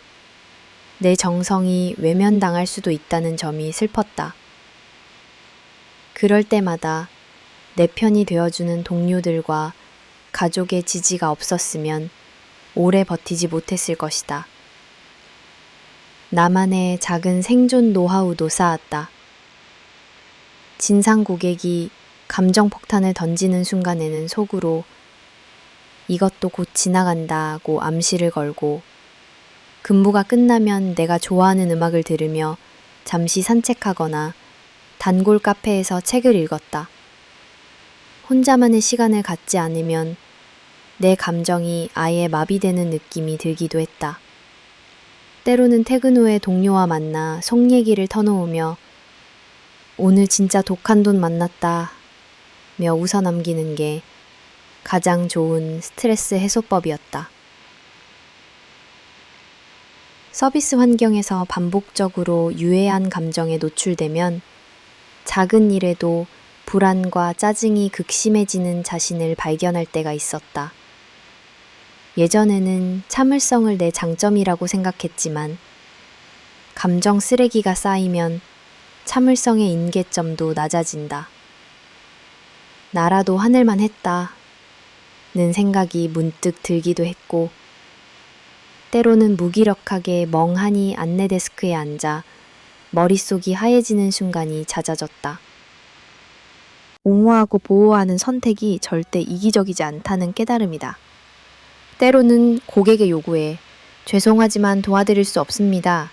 내 정성이 외면당할 수도 있다는 점이 슬펐다. 그럴 때마다 내 편이 되어주는 동료들과 가족의 지지가 없었으면 오래 버티지 못했을 것이다. 나만의 작은 생존 노하우도 쌓았다. 진상 고객이 감정 폭탄을 던지는 순간에는 속으로 이것도 곧 지나간다고 암시를 걸고 근무가 끝나면 내가 좋아하는 음악을 들으며 잠시 산책하거나 단골 카페에서 책을 읽었다. 혼자만의 시간을 갖지 않으면 내 감정이 아예 마비되는 느낌이 들기도 했다. 때로는 퇴근 후에 동료와 만나 속 얘기를 터놓으며 오늘 진짜 독한 돈 만났다 며 웃어넘기는 게 가장 좋은 스트레스 해소법이었다. 서비스 환경에서 반복적으로 유해한 감정에 노출되면 작은 일에도 불안과 짜증이 극심해지는 자신을 발견할 때가 있었다. 예전에는 참을성을 내 장점이라고 생각했지만 감정 쓰레기가 쌓이면 참을성의 임계점도 낮아진다. 나라도 하늘만 했다 는 생각이 문득 들기도 했고 때로는 무기력하게 멍하니 안내데스크에 앉아 머릿속이 하얘지는 순간이 잦아졌다. 옹호하고 보호하는 선택이 절대 이기적이지 않다는 깨달음이다. 때로는 고객의 요구에 죄송하지만 도와드릴 수 없습니다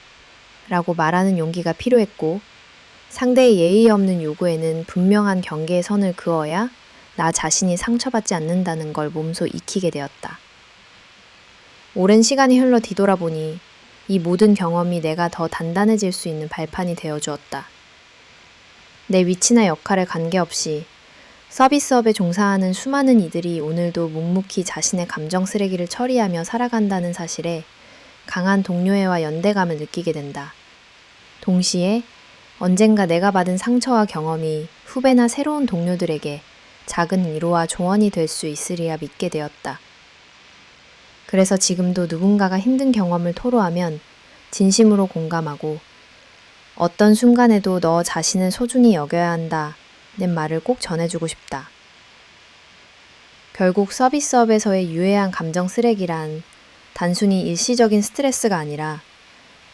라고 말하는 용기가 필요했고 상대의 예의 없는 요구에는 분명한 경계의 선을 그어야 나 자신이 상처받지 않는다는 걸 몸소 익히게 되었다. 오랜 시간이 흘러 뒤돌아보니 이 모든 경험이 내가 더 단단해질 수 있는 발판이 되어주었다. 내 위치나 역할에 관계없이 서비스업에 종사하는 수많은 이들이 오늘도 묵묵히 자신의 감정 쓰레기를 처리하며 살아간다는 사실에 강한 동료애와 연대감을 느끼게 된다. 동시에 언젠가 내가 받은 상처와 경험이 후배나 새로운 동료들에게 작은 위로와 조언이 될 수 있으리라 믿게 되었다. 그래서 지금도 누군가가 힘든 경험을 토로하면 진심으로 공감하고 어떤 순간에도 너 자신을 소중히 여겨야 한다는 말을 꼭 전해주고 싶다. 결국 서비스업에서의 유해한 감정 쓰레기란 단순히 일시적인 스트레스가 아니라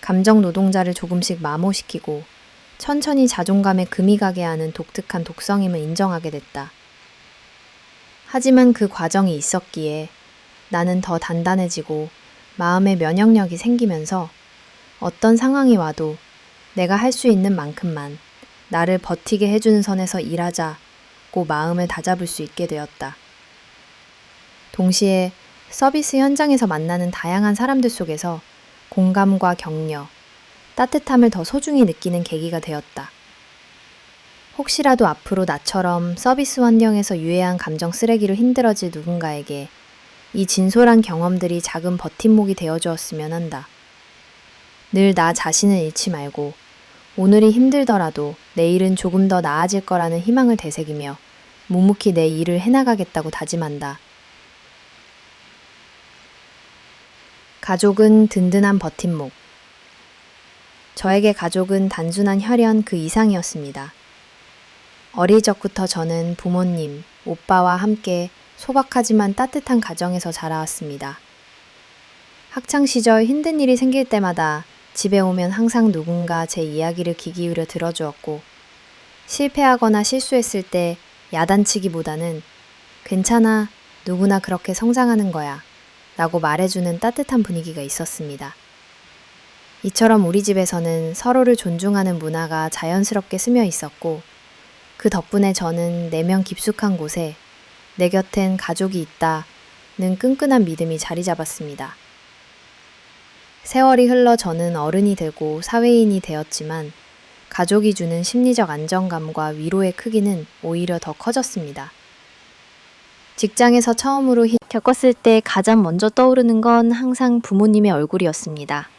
감정 노동자를 조금씩 마모시키고 천천히 자존감에 금이 가게 하는 독특한 독성임을 인정하게 됐다. 하지만 그 과정이 있었기에 나는 더 단단해지고 마음의 면역력이 생기면서 어떤 상황이 와도 내가 할 수 있는 만큼만 나를 버티게 해주는 선에서 일하자고 마음을 다잡을 수 있게 되었다. 동시에 서비스 현장에서 만나는 다양한 사람들 속에서 공감과 격려, 따뜻함을 더 소중히 느끼는 계기가 되었다. 혹시라도 앞으로 나처럼 서비스 환경에서 유해한 감정 쓰레기로 힘들어질 누군가에게 이 진솔한 경험들이 작은 버팀목이 되어주었으면 한다. 늘 나 자신을 잃지 말고 오늘이 힘들더라도 내일은 조금 더 나아질 거라는 희망을 되새기며 묵묵히 내 일을 해나가겠다고 다짐한다. 가족은 든든한 버팀목. 저에게 가족은 단순한 혈연 그 이상이었습니다. 어릴 적부터 저는 부모님, 오빠와 함께 소박하지만 따뜻한 가정에서 자라왔습니다. 학창시절 힘든 일이 생길 때마다 집에 오면 항상 누군가 제 이야기를 귀 기울여 들어주었고, 실패하거나 실수했을 때 야단치기보다는 괜찮아, 누구나 그렇게 성장하는 거야 라고 말해주는 따뜻한 분위기가 있었습니다. 이처럼 우리 집에서는 서로를 존중하는 문화가 자연스럽게 스며 있었고, 그 덕분에 저는 내면 깊숙한 곳에 내 곁엔 가족이 있다는 끈끈한 믿음이 자리 잡았습니다. 세월이 흘러 저는 어른이 되고 사회인이 되었지만 가족이 주는 심리적 안정감과 위로의 크기는 오히려 더 커졌습니다. 직장에서 처음으로 겪었을 때 가장 먼저 떠오르는 건 항상 부모님의 얼굴이었습니다.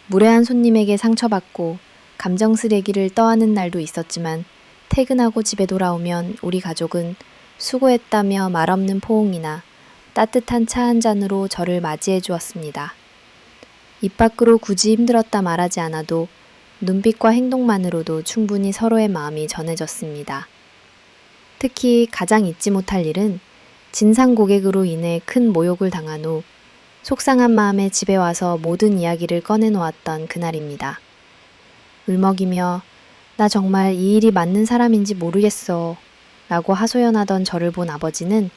무례한 손님에게 상처받고 감정 쓰레기를 떠안는 날도 있었지만 퇴근하고 집에 돌아오면 우리 가족은 수고했다며 말없는 포옹이나 따뜻한 차 한 잔으로 저를 맞이해 주었습니다. 입 밖으로 굳이 힘들었다 말하지 않아도 눈빛과 행동만으로도 충분히 서로의 마음이 전해졌습니다. 특히 가장 잊지 못할 일은 진상 고객으로 인해 큰 모욕을 당한 후 속상한 마음에 집에 와서 모든 이야기를 꺼내놓았던 그날입니다. 울먹이며 나 정말 이 일이 맞는 사람인지 모르겠어 라고 하소연하던 저를 본 아버지는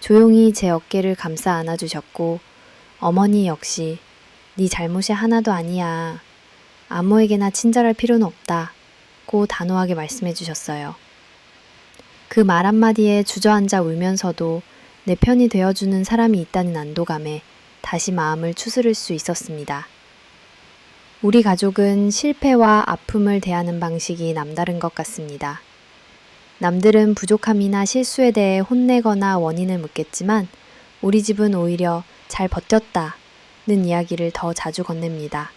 조용히 제 어깨를 감싸 안아주셨고 어머니 역시 네 잘못이 하나도 아니야. 아무에게나 친절할 필요는 없다고 단호하게 말씀해 주셨어요. 그 말 한마디에 주저앉아 울면서도 내 편이 되어주는 사람이 있다는 안도감에 다시 마음을 추스를 수 있었습니다. 우리 가족은 실패와 아픔을 대하는 방식이 남다른 것 같습니다. 남들은 부족함이나 실수에 대해 혼내거나 원인을 묻겠지만 우리 집은 오히려 잘 버텼다 는 이야기를 더 자주 건넵니다.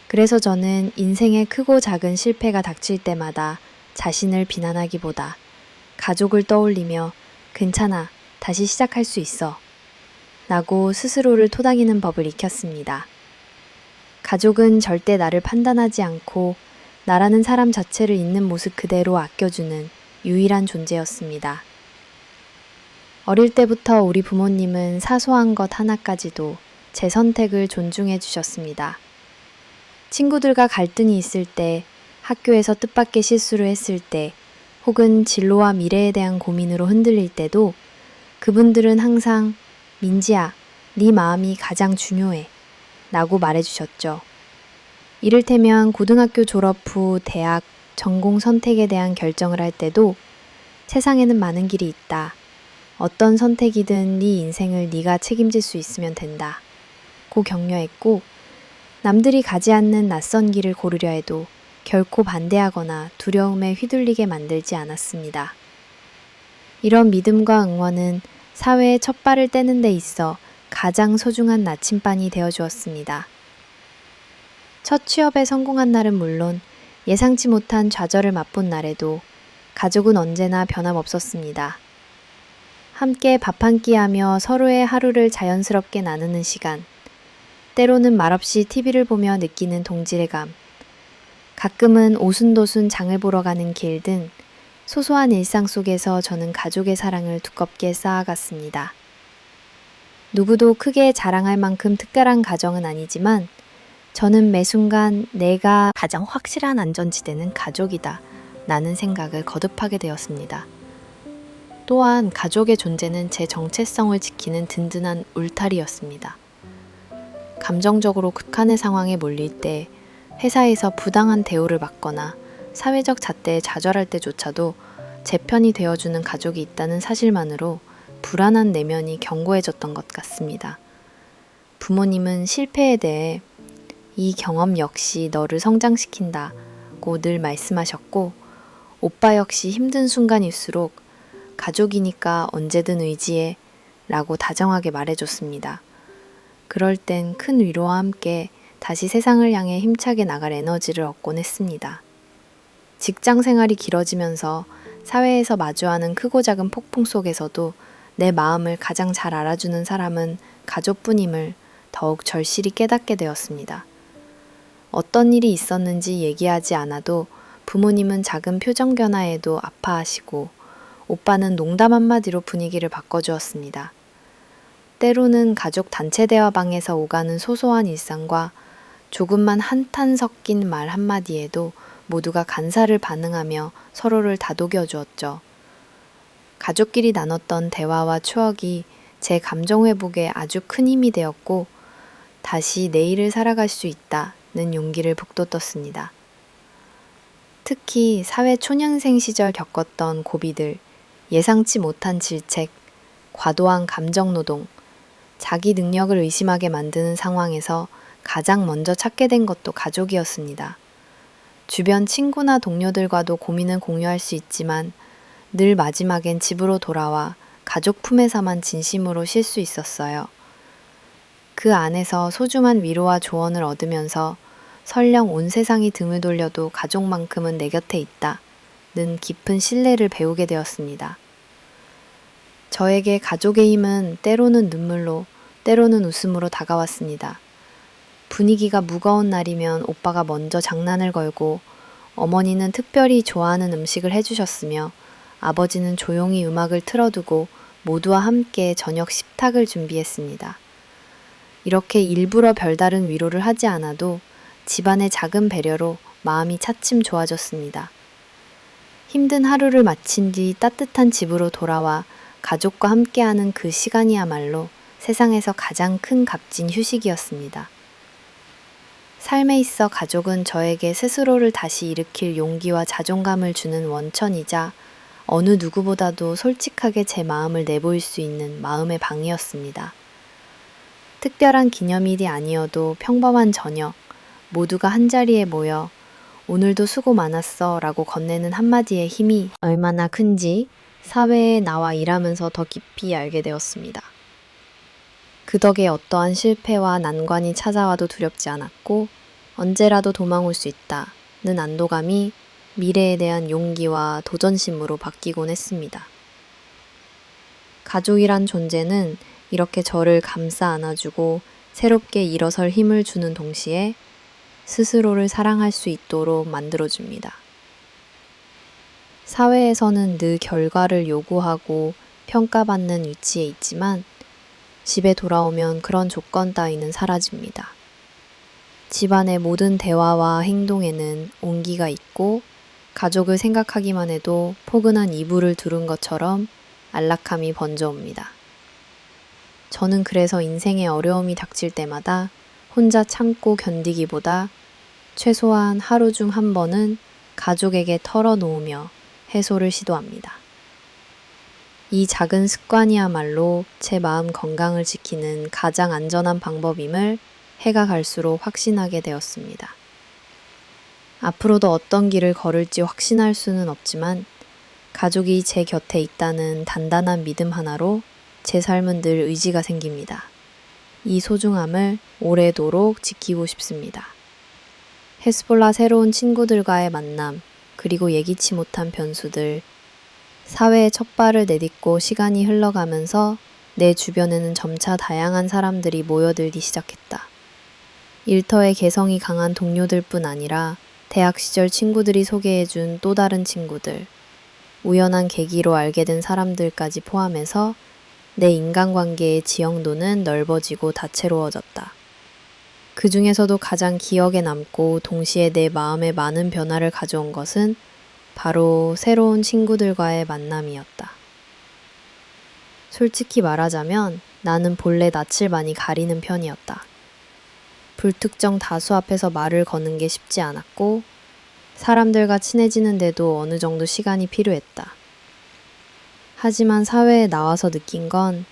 그래서 저는 인생의 크고 작은 실패가 닥칠 때마다 자신을 비난하기보다 가족을 떠올리며 괜찮아, 다시 시작할 수 있어 라고 스스로를 토닥이는 법을 익혔습니다. 가족은 절대 나를 판단하지 않고 나라는 사람 자체를 있는 모습 그대로 아껴주는 유일한 존재였습니다. 어릴 때부터 우리 부모님은 사소한 것 하나까지도 제 선택을 존중해 주셨습니다. 친구들과 갈등이 있을 때, 학교에서 뜻밖의 실수를 했을 때, 혹은 진로와 미래에 대한 고민으로 흔들릴 때도 그분들은 항상 민지야, 네 마음이 가장 중요해 라고 말해주셨죠. 이를테면 고등학교 졸업 후 대학, 전공 선택에 대한 결정을 할 때도 세상에는 많은 길이 있다. 어떤 선택이든 네 인생을 네가 책임질 수 있으면 된다. 고 격려했고 남들이 가지 않는 낯선 길을 고르려 해도 결코 반대하거나 두려움에 휘둘리게 만들지 않았습니다. 이런 믿음과 응원은 사회에 첫 발을 떼는 데 있어 가장 소중한 나침반이 되어주었습니다. 첫 취업에 성공한 날은 물론 예상치 못한 좌절을 맛본 날에도 가족은 언제나 변함없었습니다. 함께 밥 한 끼 하며 서로의 하루를 자연스럽게 나누는 시간, 때로는 말없이 TV를 보며 느끼는 동질감, 가끔은 오순도순 장을 보러 가는 길 등 소소한 일상 속에서 저는 가족의 사랑을 두껍게 쌓아갔습니다. 누구도 크게 자랑할 만큼 특별한 가정은 아니지만 저는 매 순간 내가 가장 확실한 안전지대는 가족이다 라는 생각을 거듭하게 되었습니다. 또한 가족의 존재는 제 정체성을 지키는 든든한 울타리였습니다. 감정적으로 극한의 상황에 몰릴 때, 회사에서 부당한 대우를 받거나 사회적 잣대에 좌절할 때조차도 제 편이 되어주는 가족이 있다는 사실만으로 불안한 내면이 견고해졌던 것 같습니다. 부모님은 실패에 대해 이 경험 역시 너를 성장시킨다고 늘 말씀하셨고, 오빠 역시 힘든 순간일수록 가족이니까 언제든 의지해 라고 다정하게 말해줬습니다. 그럴 땐 큰 위로와 함께 다시 세상을 향해 힘차게 나갈 에너지를 얻곤 했습니다. 직장 생활이 길어지면서 사회에서 마주하는 크고 작은 폭풍 속에서도 내 마음을 가장 잘 알아주는 사람은 가족뿐임을 더욱 절실히 깨닫게 되었습니다. 어떤 일이 있었는지 얘기하지 않아도 부모님은 작은 표정 변화에도 아파하시고 오빠는 농담 한마디로 분위기를 바꿔주었습니다. 때로는 가족 단체 대화방에서 오가는 소소한 일상과 조금만 한탄 섞인 말 한마디에도 모두가 간사를 반응하며 서로를 다독여 주었죠. 가족끼리 나눴던 대화와 추억이 제 감정 회복에 아주 큰 힘이 되었고 다시 내일을 살아갈 수 있다는 용기를 북돋웠습니다. 특히 사회 초년생 시절 겪었던 고비들, 예상치 못한 질책, 과도한 감정 노동, 자기 능력을 의심하게 만드는 상황에서 가장 먼저 찾게 된 것도 가족이었습니다. 주변 친구나 동료들과도 고민을 공유할 수 있지만 늘 마지막엔 집으로 돌아와 가족 품에서만 진심으로 쉴 수 있었어요. 그 안에서 소중한 위로와 조언을 얻으면서 설령 온 세상이 등을 돌려도 가족만큼은 내 곁에 있다는 깊은 신뢰를 배우게 되었습니다. 저에게 가족의 힘은 때로는 눈물로, 때로는 웃음으로 다가왔습니다. 분위기가 무거운 날이면 오빠가 먼저 장난을 걸고 어머니는 특별히 좋아하는 음식을 해주셨으며 아버지는 조용히 음악을 틀어두고 모두와 함께 저녁 식탁을 준비했습니다. 이렇게 일부러 별다른 위로를 하지 않아도 집안의 작은 배려로 마음이 차츰 좋아졌습니다. 힘든 하루를 마친 뒤 따뜻한 집으로 돌아와 가족과 함께하는 그 시간이야말로 세상에서 가장 큰 값진 휴식이었습니다. 삶에 있어 가족은 저에게 스스로를 다시 일으킬 용기와 자존감을 주는 원천이자 어느 누구보다도 솔직하게 제 마음을 내보일 수 있는 마음의 방이었습니다. 특별한 기념일이 아니어도 평범한 저녁, 모두가 한자리에 모여 오늘도 수고 많았어 라고 건네는 한마디의 힘이 얼마나 큰지 사회에 나와 일하면서 더 깊이 알게 되었습니다. 그 덕에 어떠한 실패와 난관이 찾아와도 두렵지 않았고 언제라도 도망올 수 있다는 안도감이 미래에 대한 용기와 도전심으로 바뀌곤 했습니다. 가족이란 존재는 이렇게 저를 감싸 안아주고 새롭게 일어설 힘을 주는 동시에 스스로를 사랑할 수 있도록 만들어줍니다. 사회에서는 늘 결과를 요구하고 평가받는 위치에 있지만 집에 돌아오면 그런 조건 따위는 사라집니다. 집안의 모든 대화와 행동에는 온기가 있고 가족을 생각하기만 해도 포근한 이불을 두른 것처럼 안락함이 번져옵니다. 저는 그래서 인생에 어려움이 닥칠 때마다 혼자 참고 견디기보다 최소한 하루 중 한 번은 가족에게 털어놓으며 해소를 시도합니다. 이 작은 습관이야말로 제 마음 건강을 지키는 가장 안전한 방법임을 해가 갈수록 확신하게 되었습니다. 앞으로도 어떤 길을 걸을지 확신할 수는 없지만 가족이 제 곁에 있다는 단단한 믿음 하나로 제 삶은 늘 의지가 생깁니다. 이 소중함을 오래도록 지키고 싶습니다. 헤스볼라 새로운 친구들과의 만남, 그리고 예기치 못한 변수들, 사회의 첫 발을 내딛고 시간이 흘러가면서 내 주변에는 점차 다양한 사람들이 모여들기 시작했다. 일터의 개성이 강한 동료들뿐 아니라 대학 시절 친구들이 소개해준 또 다른 친구들, 우연한 계기로 알게 된 사람들까지 포함해서 내 인간관계의 지형도는 넓어지고 다채로워졌다. 그 중에서도 가장 기억에 남고 동시에 내 마음에 많은 변화를 가져온 것은 바로 새로운 친구들과의 만남이었다. 솔직히 말하자면 나는 본래 낯을 많이 가리는 편이었다. 불특정 다수 앞에서 말을 거는 게 쉽지 않았고 사람들과 친해지는데도 어느 정도 시간이 필요했다. 하지만 사회에 나와서 느낀 건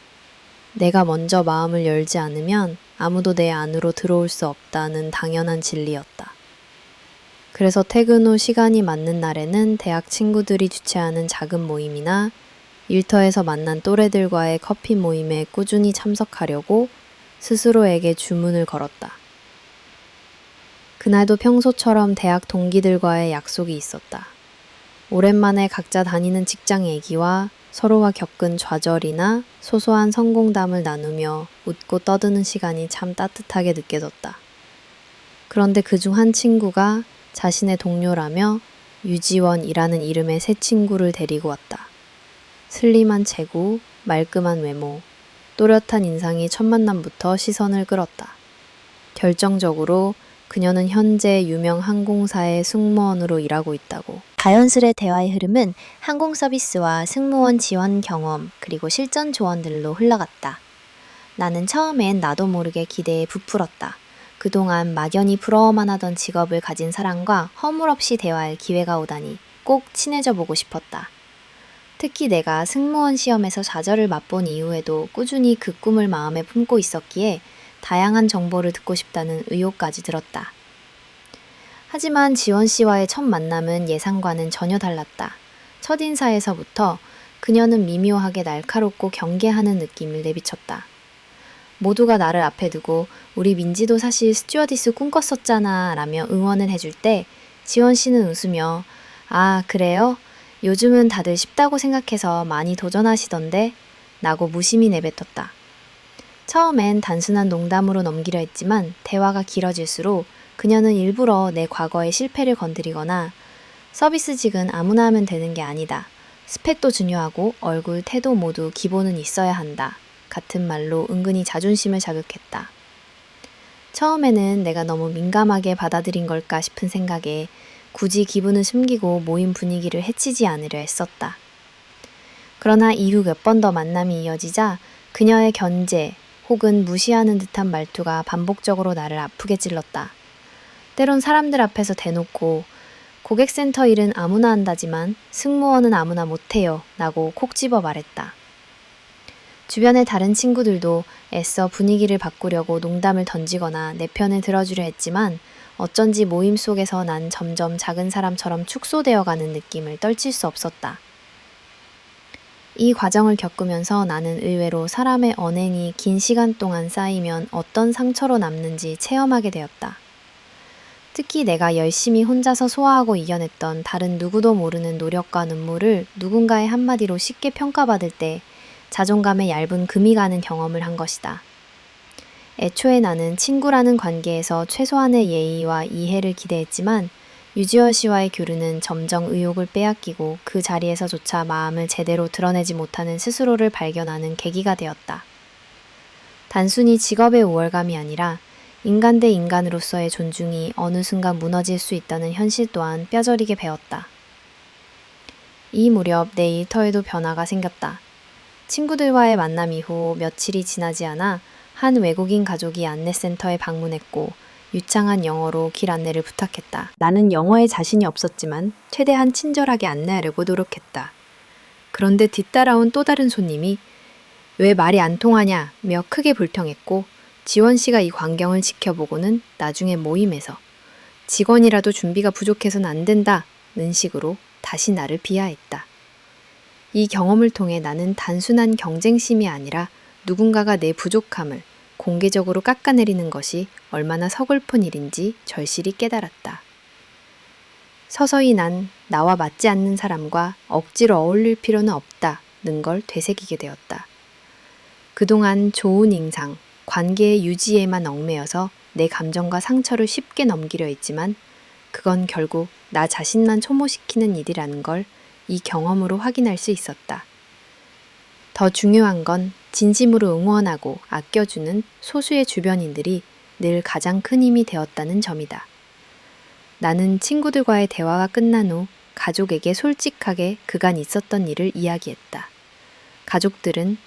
내가 먼저 마음을 열지 않으면 아무도 내 안으로 들어올 수 없다는 당연한 진리였다. 그래서 퇴근 후 시간이 맞는 날에는 대학 친구들이 주최하는 작은 모임이나 일터에서 만난 또래들과의 커피 모임에 꾸준히 참석하려고 스스로에게 주문을 걸었다. 그날도 평소처럼 대학 동기들과의 약속이 있었다. 오랜만에 각자 다니는 직장 얘기와 서로가 겪은 좌절이나 소소한 성공담을 나누며 웃고 떠드는 시간이 참 따뜻하게 느껴졌다. 그런데 그중 한 친구가 자신의 동료라며 유지원이라는 이름의 새 친구를 데리고 왔다. 슬림한 체구, 말끔한 외모, 또렷한 인상이 첫 만남부터 시선을 끌었다. 결정적으로 그녀는 현재 유명 항공사의 승무원으로 일하고 있다고. 자연스레 대화의 흐름은 항공 서비스와 승무원 지원 경험 그리고 실전 조언들로 흘러갔다. 나는 처음엔 나도 모르게 기대에 부풀었다. 그동안 막연히 부러워만 하던 직업을 가진 사람과 허물없이 대화할 기회가 오다니 꼭 친해져 보고 싶었다. 특히 내가 승무원 시험에서 좌절을 맛본 이후에도 꾸준히 그 꿈을 마음에 품고 있었기에 다양한 정보를 듣고 싶다는 의욕까지 들었다. 하지만 지원 씨와의 첫 만남은 예상과는 전혀 달랐다. 첫인사에서부터 그녀는 미묘하게 날카롭고 경계하는 느낌을 내비쳤다. 모두가 나를 앞에 두고 우리 민지도 사실 스튜어디스 꿈꿨었잖아 라며 응원을 해줄 때 지원 씨는 웃으며 아 그래요? 요즘은 다들 쉽다고 생각해서 많이 도전하시던데? 라고 무심히 내뱉었다. 처음엔 단순한 농담으로 넘기려 했지만 대화가 길어질수록 그녀는 일부러 내 과거의 실패를 건드리거나 서비스직은 아무나 하면 되는 게 아니다. 스펙도 중요하고 얼굴, 태도 모두 기본은 있어야 한다. 같은 말로 은근히 자존심을 자극했다. 처음에는 내가 너무 민감하게 받아들인 걸까 싶은 생각에 굳이 기분을 숨기고 모임 분위기를 해치지 않으려 했었다. 그러나 이후 몇 번 더 만남이 이어지자 그녀의 견제 혹은 무시하는 듯한 말투가 반복적으로 나를 아프게 찔렀다. 때론 사람들 앞에서 대놓고 고객센터 일은 아무나 한다지만 승무원은 아무나 못해요 라고 콕 집어 말했다. 주변의 다른 친구들도 애써 분위기를 바꾸려고 농담을 던지거나 내 편을 들어주려 했지만 어쩐지 모임 속에서 난 점점 작은 사람처럼 축소되어가는 느낌을 떨칠 수 없었다. 이 과정을 겪으면서 나는 의외로 사람의 언행이 긴 시간 동안 쌓이면 어떤 상처로 남는지 체험하게 되었다. 특히 내가 열심히 혼자서 소화하고 이겨냈던 다른 누구도 모르는 노력과 눈물을 누군가의 한마디로 쉽게 평가받을 때 자존감에 얇은 금이 가는 경험을 한 것이다. 애초에 나는 친구라는 관계에서 최소한의 예의와 이해를 기대했지만 유지원 씨와의 교류는 점점 의욕을 빼앗기고 그 자리에서조차 마음을 제대로 드러내지 못하는 스스로를 발견하는 계기가 되었다. 단순히 직업의 우월감이 아니라 인간 대 인간으로서의 존중이 어느 순간 무너질 수 있다는 현실 또한 뼈저리게 배웠다. 이 무렵 내 일터에도 변화가 생겼다. 친구들과의 만남 이후 며칠이 지나지 않아 한 외국인 가족이 안내센터에 방문했고 유창한 영어로 길 안내를 부탁했다. 나는 영어에 자신이 없었지만 최대한 친절하게 안내하려고 노력했다. 그런데 뒤따라온 또 다른 손님이 왜 말이 안 통하냐며 크게 불평했고 지원 씨가 이 광경을 지켜보고는 나중에 모임에서 직원이라도 준비가 부족해서는 안 된다는 식으로 다시 나를 비하했다. 이 경험을 통해 나는 단순한 경쟁심이 아니라 누군가가 내 부족함을 공개적으로 깎아내리는 것이 얼마나 서글픈 일인지 절실히 깨달았다. 서서히 난 나와 맞지 않는 사람과 억지로 어울릴 필요는 없다는 걸 되새기게 되었다. 그동안 좋은 인상, 관계의 유지에만 얽매여서 내 감정과 상처를 쉽게 넘기려 했지만 그건 결국 나 자신만 소모시키는 일이라는 걸 이 경험으로 확인할 수 있었다. 더 중요한 건 진심으로 응원하고 아껴주는 소수의 주변인들이 늘 가장 큰 힘이 되었다는 점이다. 나는 친구들과의 대화가 끝난 후 가족에게 솔직하게 그간 있었던 일을 이야기했다. 가족들은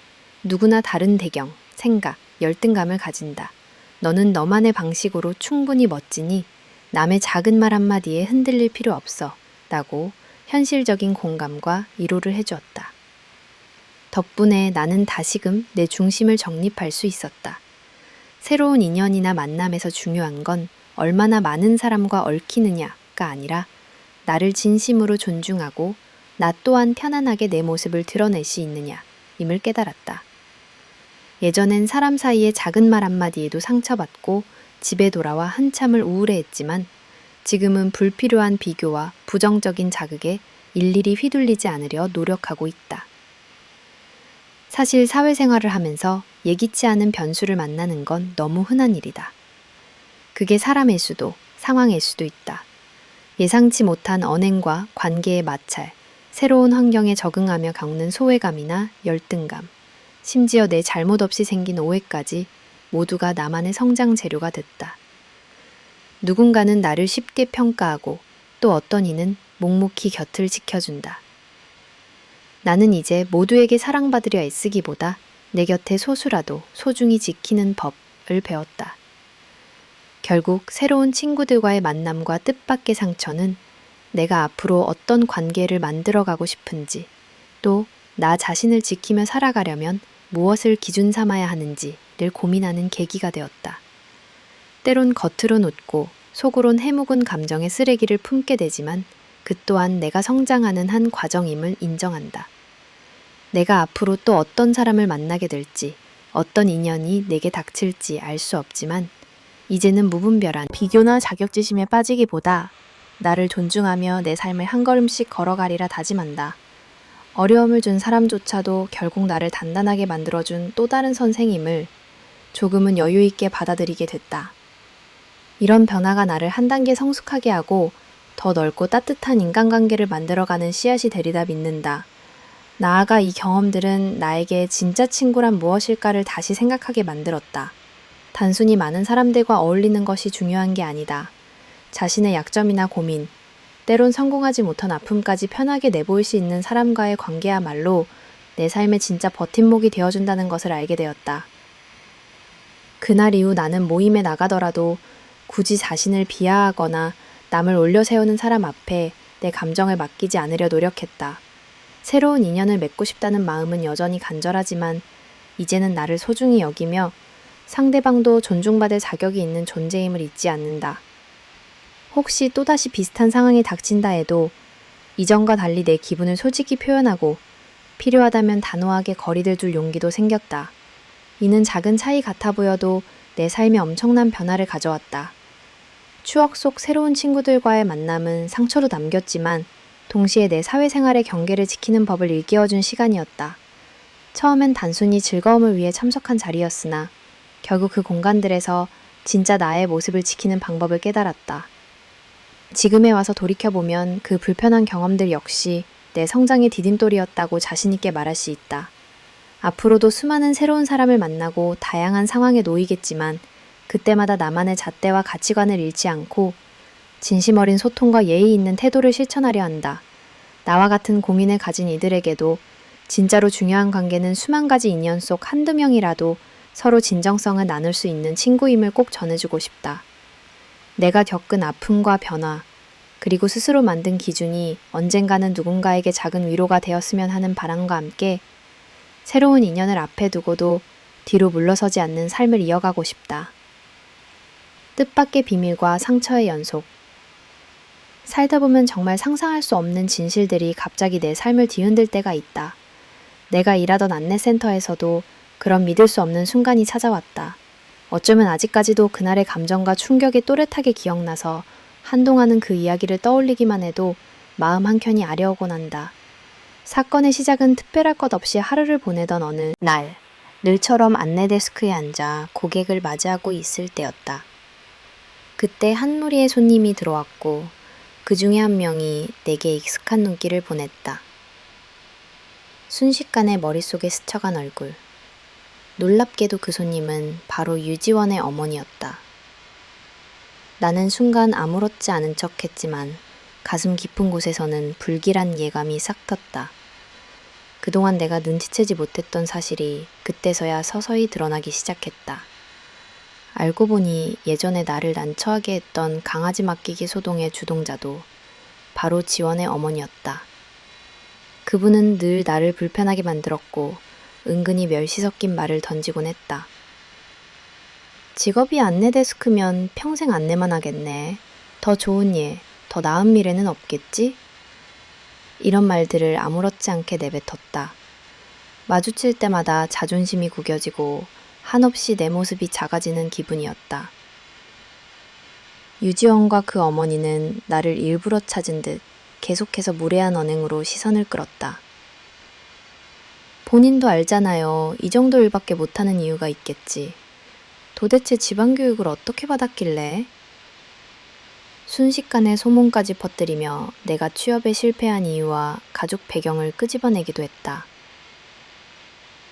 누구나 다른 배경, 생각, 열등감을 가진다. 너는 너만의 방식으로 충분히 멋지니 남의 작은 말 한마디에 흔들릴 필요 없어. 라고 현실적인 공감과 위로를 해주었다. 덕분에 나는 다시금 내 중심을 정립할 수 있었다. 새로운 인연이나 만남에서 중요한 건 얼마나 많은 사람과 얽히느냐가 아니라 나를 진심으로 존중하고 나 또한 편안하게 내 모습을 드러낼 수 있느냐임을 깨달았다. 예전엔 사람 사이의 작은 말 한마디에도 상처받고 집에 돌아와 한참을 우울해했지만 지금은 불필요한 비교와 부정적인 자극에 일일이 휘둘리지 않으려 노력하고 있다. 사실 사회생활을 하면서 예기치 않은 변수를 만나는 건 너무 흔한 일이다. 그게 사람일 수도 상황일 수도 있다. 예상치 못한 언행과 관계의 마찰, 새로운 환경에 적응하며 겪는 소외감이나 열등감, 심지어 내 잘못 없이 생긴 오해까지 모두가 나만의 성장 재료가 됐다. 누군가는 나를 쉽게 평가하고 또 어떤 이는 묵묵히 곁을 지켜준다. 나는 이제 모두에게 사랑받으려 애쓰기보다 내 곁에 소수라도 소중히 지키는 법을 배웠다. 결국 새로운 친구들과의 만남과 뜻밖의 상처는 내가 앞으로 어떤 관계를 만들어가고 싶은지, 또 나 자신을 지키며 살아가려면 무엇을 기준 삼아야 하는지를 고민하는 계기가 되었다. 때론 겉으론 웃고 속으론 해묵은 감정의 쓰레기를 품게 되지만 그 또한 내가 성장하는 한 과정임을 인정한다. 내가 앞으로 또 어떤 사람을 만나게 될지, 어떤 인연이 내게 닥칠지 알 수 없지만 이제는 무분별한 비교나 자격지심에 빠지기보다 나를 존중하며 내 삶을 한 걸음씩 걸어가리라 다짐한다. 어려움을 준 사람조차도 결국 나를 단단하게 만들어준 또 다른 선생님을 조금은 여유 있게 받아들이게 됐다. 이런 변화가 나를 한 단계 성숙하게 하고 더 넓고 따뜻한 인간관계를 만들어가는 씨앗이 되리라 믿는다. 나아가 이 경험들은 나에게 진짜 친구란 무엇일까를 다시 생각하게 만들었다. 단순히 많은 사람들과 어울리는 것이 중요한 게 아니다. 자신의 약점이나 고민, 때론 성공하지 못한 아픔까지 편하게 내보일 수 있는 사람과의 관계야말로 내 삶의 진짜 버팀목이 되어준다는 것을 알게 되었다. 그날 이후 나는 모임에 나가더라도 굳이 자신을 비하하거나 남을 올려세우는 사람 앞에 내 감정을 맡기지 않으려 노력했다. 새로운 인연을 맺고 싶다는 마음은 여전히 간절하지만 이제는 나를 소중히 여기며 상대방도 존중받을 자격이 있는 존재임을 잊지 않는다. 혹시 또다시 비슷한 상황이 닥친다 해도 이전과 달리 내 기분을 솔직히 표현하고 필요하다면 단호하게 거리를 둘 용기도 생겼다. 이는 작은 차이 같아 보여도 내 삶에 엄청난 변화를 가져왔다. 추억 속 새로운 친구들과의 만남은 상처로 남겼지만 동시에 내 사회생활의 경계를 지키는 법을 일깨워준 시간이었다. 처음엔 단순히 즐거움을 위해 참석한 자리였으나 결국 그 공간들에서 진짜 나의 모습을 지키는 방법을 깨달았다. 지금에 와서 돌이켜보면 그 불편한 경험들 역시 내 성장의 디딤돌이었다고 자신있게 말할 수 있다. 앞으로도 수많은 새로운 사람을 만나고 다양한 상황에 놓이겠지만 그때마다 나만의 잣대와 가치관을 잃지 않고 진심 어린 소통과 예의 있는 태도를 실천하려 한다. 나와 같은 고민을 가진 이들에게도 진짜로 중요한 관계는 수만 가지 인연 속 한두 명이라도 서로 진정성을 나눌 수 있는 친구임을 꼭 전해주고 싶다. 내가 겪은 아픔과 변화, 그리고 스스로 만든 기준이 언젠가는 누군가에게 작은 위로가 되었으면 하는 바람과 함께 새로운 인연을 앞에 두고도 뒤로 물러서지 않는 삶을 이어가고 싶다. 뜻밖의 비밀과 상처의 연속. 살다 보면 정말 상상할 수 없는 진실들이 갑자기 내 삶을 뒤흔들 때가 있다. 내가 일하던 안내센터에서도 그런 믿을 수 없는 순간이 찾아왔다. 어쩌면 아직까지도 그날의 감정과 충격이 또렷하게 기억나서 한동안은 그 이야기를 떠올리기만 해도 마음 한켠이 아려오곤 한다. 사건의 시작은 특별할 것 없이 하루를 보내던 어느 날, 늘처럼 안내 데스크에 앉아 고객을 맞이하고 있을 때였다. 그때 한 무리의 손님이 들어왔고 그 중에 한 명이 내게 익숙한 눈길을 보냈다. 순식간에 머릿속에 스쳐간 얼굴. 놀랍게도 그 손님은 바로 유지원의 어머니였다. 나는 순간 아무렇지 않은 척했지만 가슴 깊은 곳에서는 불길한 예감이 싹 텄다. 그동안 내가 눈치채지 못했던 사실이 그때서야 서서히 드러나기 시작했다. 알고 보니 예전에 나를 난처하게 했던 강아지 맡기기 소동의 주동자도 바로 지원의 어머니였다. 그분은 늘 나를 불편하게 만들었고 은근히 멸시 섞인 말을 던지곤 했다. 직업이 안내 데스크면 평생 안내만 하겠네. 더 좋은 예, 더 나은 미래는 없겠지? 이런 말들을 아무렇지 않게 내뱉었다. 마주칠 때마다 자존심이 구겨지고 한없이 내 모습이 작아지는 기분이었다. 유지원과 그 어머니는 나를 일부러 찾은 듯 계속해서 무례한 언행으로 시선을 끌었다. 본인도 알잖아요. 이 정도 일밖에 못하는 이유가 있겠지. 도대체 집안교육을 어떻게 받았길래? 순식간에 소문까지 퍼뜨리며 내가 취업에 실패한 이유와 가족 배경을 끄집어내기도 했다.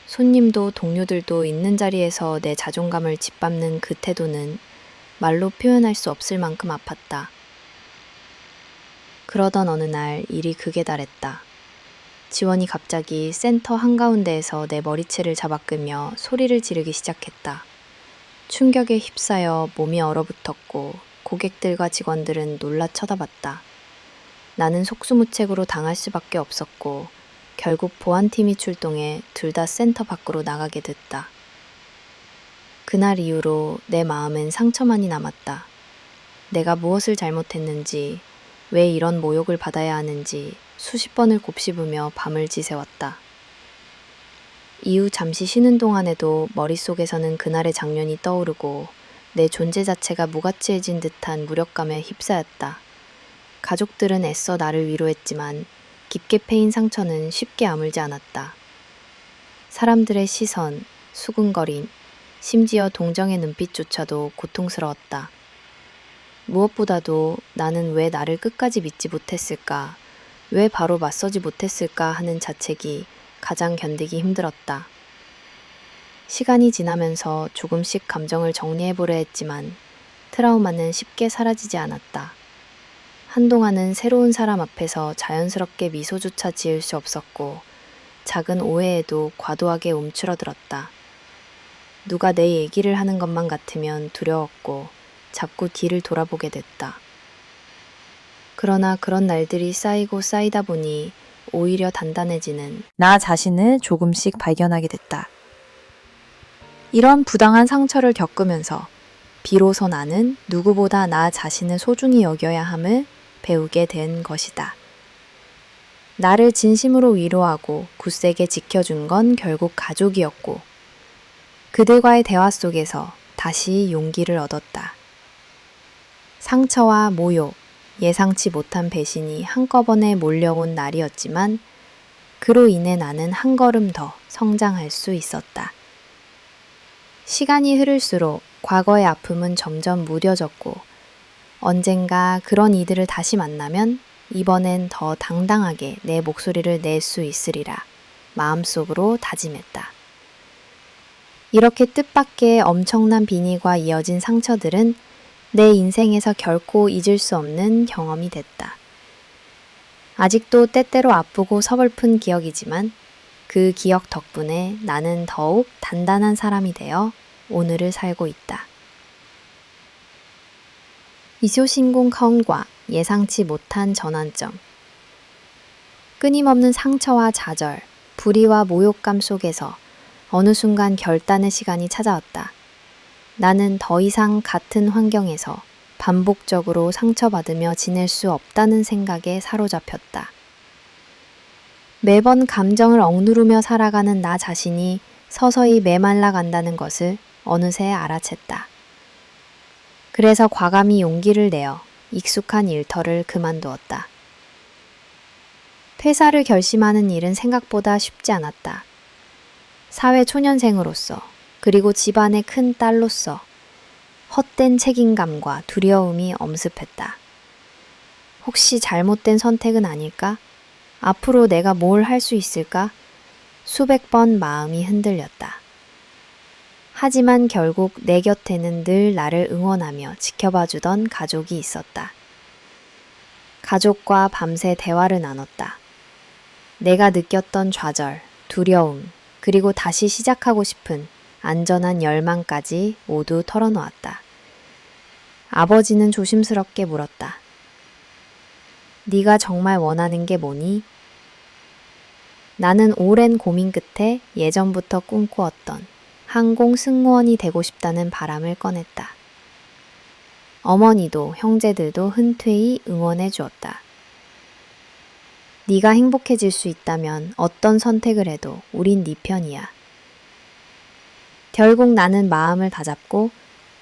손님도 동료들도 있는 자리에서 내 자존감을 짓밟는 그 태도는 말로 표현할 수 없을 만큼 아팠다. 그러던 어느 날 일이 극에 달했다. 지원이 갑자기 센터 한가운데에서 내 머리채를 잡아끌며 소리를 지르기 시작했다. 충격에 휩싸여 몸이 얼어붙었고 고객들과 직원들은 놀라 쳐다봤다. 나는 속수무책으로 당할 수밖에 없었고 결국 보안팀이 출동해 둘 다 센터 밖으로 나가게 됐다. 그날 이후로 내 마음엔 상처만이 남았다. 내가 무엇을 잘못했는지, 왜 이런 모욕을 받아야 하는지 수십 번을 곱씹으며 밤을 지새웠다. 이후 잠시 쉬는 동안에도 머릿속에서는 그날의 장면이 떠오르고 내 존재 자체가 무가치해진 듯한 무력감에 휩싸였다. 가족들은 애써 나를 위로했지만 깊게 패인 상처는 쉽게 아물지 않았다. 사람들의 시선, 수군거림, 심지어 동정의 눈빛조차도 고통스러웠다. 무엇보다도 나는 왜 나를 끝까지 믿지 못했을까, 왜 바로 맞서지 못했을까 하는 자책이 가장 견디기 힘들었다. 시간이 지나면서 조금씩 감정을 정리해보려 했지만 트라우마는 쉽게 사라지지 않았다. 한동안은 새로운 사람 앞에서 자연스럽게 미소조차 지을 수 없었고 작은 오해에도 과도하게 움츠러들었다. 누가 내 얘기를 하는 것만 같으면 두려웠고 자꾸 뒤를 돌아보게 됐다. 그러나 그런 날들이 쌓이고 쌓이다 보니 오히려 단단해지는 나 자신을 조금씩 발견하게 됐다. 이런 부당한 상처를 겪으면서 비로소 나는 누구보다 나 자신을 소중히 여겨야 함을 배우게 된 것이다. 나를 진심으로 위로하고 굳세게 지켜준 건 결국 가족이었고 그들과의 대화 속에서 다시 용기를 얻었다. 상처와 모욕, 예상치 못한 배신이 한꺼번에 몰려온 날이었지만 그로 인해 나는 한 걸음 더 성장할 수 있었다. 시간이 흐를수록 과거의 아픔은 점점 무뎌졌고 언젠가 그런 이들을 다시 만나면 이번엔 더 당당하게 내 목소리를 낼 수 있으리라 마음속으로 다짐했다. 이렇게 뜻밖의 엄청난 비밀과 이어진 상처들은 내 인생에서 결코 잊을 수 없는 경험이 됐다. 아직도 때때로 아프고 서글픈 기억이지만 그 기억 덕분에 나는 더욱 단단한 사람이 되어 오늘을 살고 있다. 이쇼신공 카운과 예상치 못한 전환점. 끊임없는 상처와 좌절, 불의와 모욕감 속에서 어느 순간 결단의 시간이 찾아왔다. 나는 더 이상 같은 환경에서 반복적으로 상처받으며 지낼 수 없다는 생각에 사로잡혔다. 매번 감정을 억누르며 살아가는 나 자신이 서서히 메말라 간다는 것을 어느새 알아챘다. 그래서 과감히 용기를 내어 익숙한 일터를 그만두었다. 퇴사를 결심하는 일은 생각보다 쉽지 않았다. 사회 초년생으로서, 그리고 집안의 큰 딸로서 헛된 책임감과 두려움이 엄습했다. 혹시 잘못된 선택은 아닐까? 앞으로 내가 뭘 할 수 있을까? 수백 번 마음이 흔들렸다. 하지만 결국 내 곁에는 늘 나를 응원하며 지켜봐주던 가족이 있었다. 가족과 밤새 대화를 나눴다. 내가 느꼈던 좌절, 두려움, 그리고 다시 시작하고 싶은 안전한 열망까지 모두 털어놓았다. 아버지는 조심스럽게 물었다. 네가 정말 원하는 게 뭐니? 나는 오랜 고민 끝에 예전부터 꿈꾸었던 항공 승무원이 되고 싶다는 바람을 꺼냈다. 어머니도 형제들도 흔쾌히 응원해 주었다. 네가 행복해질 수 있다면 어떤 선택을 해도 우린 네 편이야. 결국 나는 마음을 다잡고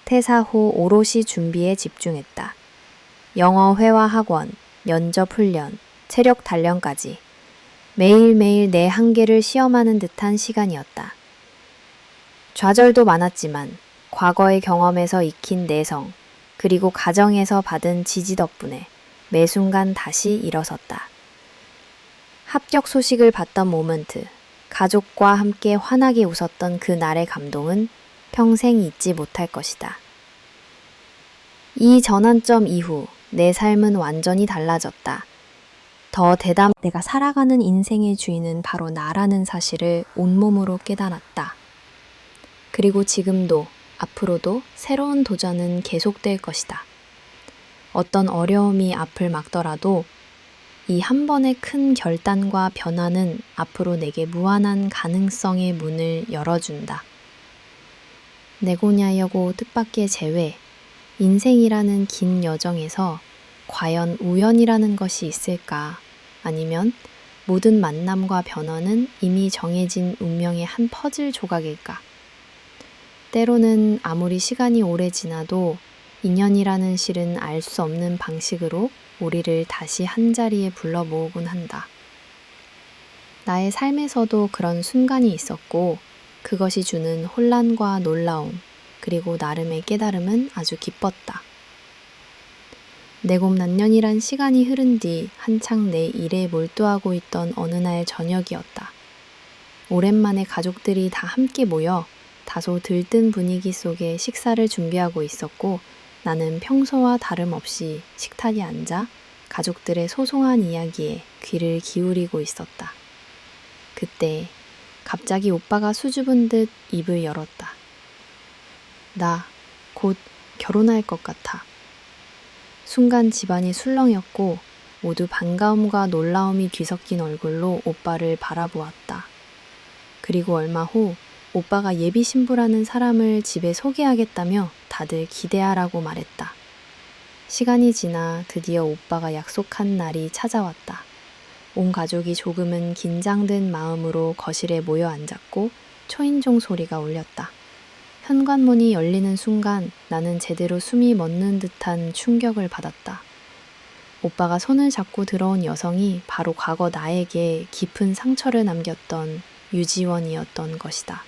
퇴사 후 오롯이 준비에 집중했다. 영어 회화 학원, 면접 훈련, 체력 단련까지 매일매일 내 한계를 시험하는 듯한 시간이었다. 좌절도 많았지만 과거의 경험에서 익힌 내성, 그리고 가정에서 받은 지지 덕분에 매 순간 다시 일어섰다. 합격 소식을 받던 모먼트, 가족과 함께 환하게 웃었던 그 날의 감동은 평생 잊지 못할 것이다. 이 전환점 이후 내 삶은 완전히 달라졌다. 더 내가 살아가는 인생의 주인은 바로 나라는 사실을 온몸으로 깨달았다. 그리고 지금도 앞으로도 새로운 도전은 계속될 것이다. 어떤 어려움이 앞을 막더라도 이 한 번의 큰 결단과 변화는 앞으로 내게 무한한 가능성의 문을 열어준다. 내고냐여고 뜻밖의 재회, 인생이라는 긴 여정에서 과연 우연이라는 것이 있을까? 아니면 모든 만남과 변화는 이미 정해진 운명의 한 퍼즐 조각일까? 때로는 아무리 시간이 오래 지나도 인연이라는 실은 알 수 없는 방식으로 우리를 다시 한자리에 불러 모으곤 한다. 나의 삶에서도 그런 순간이 있었고, 그것이 주는 혼란과 놀라움, 그리고 나름의 깨달음은 아주 기뻤다. 내곰난년이란 시간이 흐른 뒤 한창 내 일에 몰두하고 있던 어느 날 저녁이었다. 오랜만에 가족들이 다 함께 모여 다소 들뜬 분위기 속에 식사를 준비하고 있었고, 나는 평소와 다름없이 식탁에 앉아 가족들의 소소한 이야기에 귀를 기울이고 있었다. 그때 갑자기 오빠가 수줍은 듯 입을 열었다. 나 곧 결혼할 것 같아. 순간 집안이 술렁였고 모두 반가움과 놀라움이 뒤섞인 얼굴로 오빠를 바라보았다. 그리고 얼마 후 오빠가 예비 신부라는 사람을 집에 소개하겠다며 다들 기대하라고 말했다. 시간이 지나 드디어 오빠가 약속한 날이 찾아왔다. 온 가족이 조금은 긴장된 마음으로 거실에 모여 앉았고 초인종 소리가 울렸다. 현관문이 열리는 순간 나는 제대로 숨이 멎는 듯한 충격을 받았다. 오빠가 손을 잡고 들어온 여성이 바로 과거 나에게 깊은 상처를 남겼던 유지원이었던 것이다.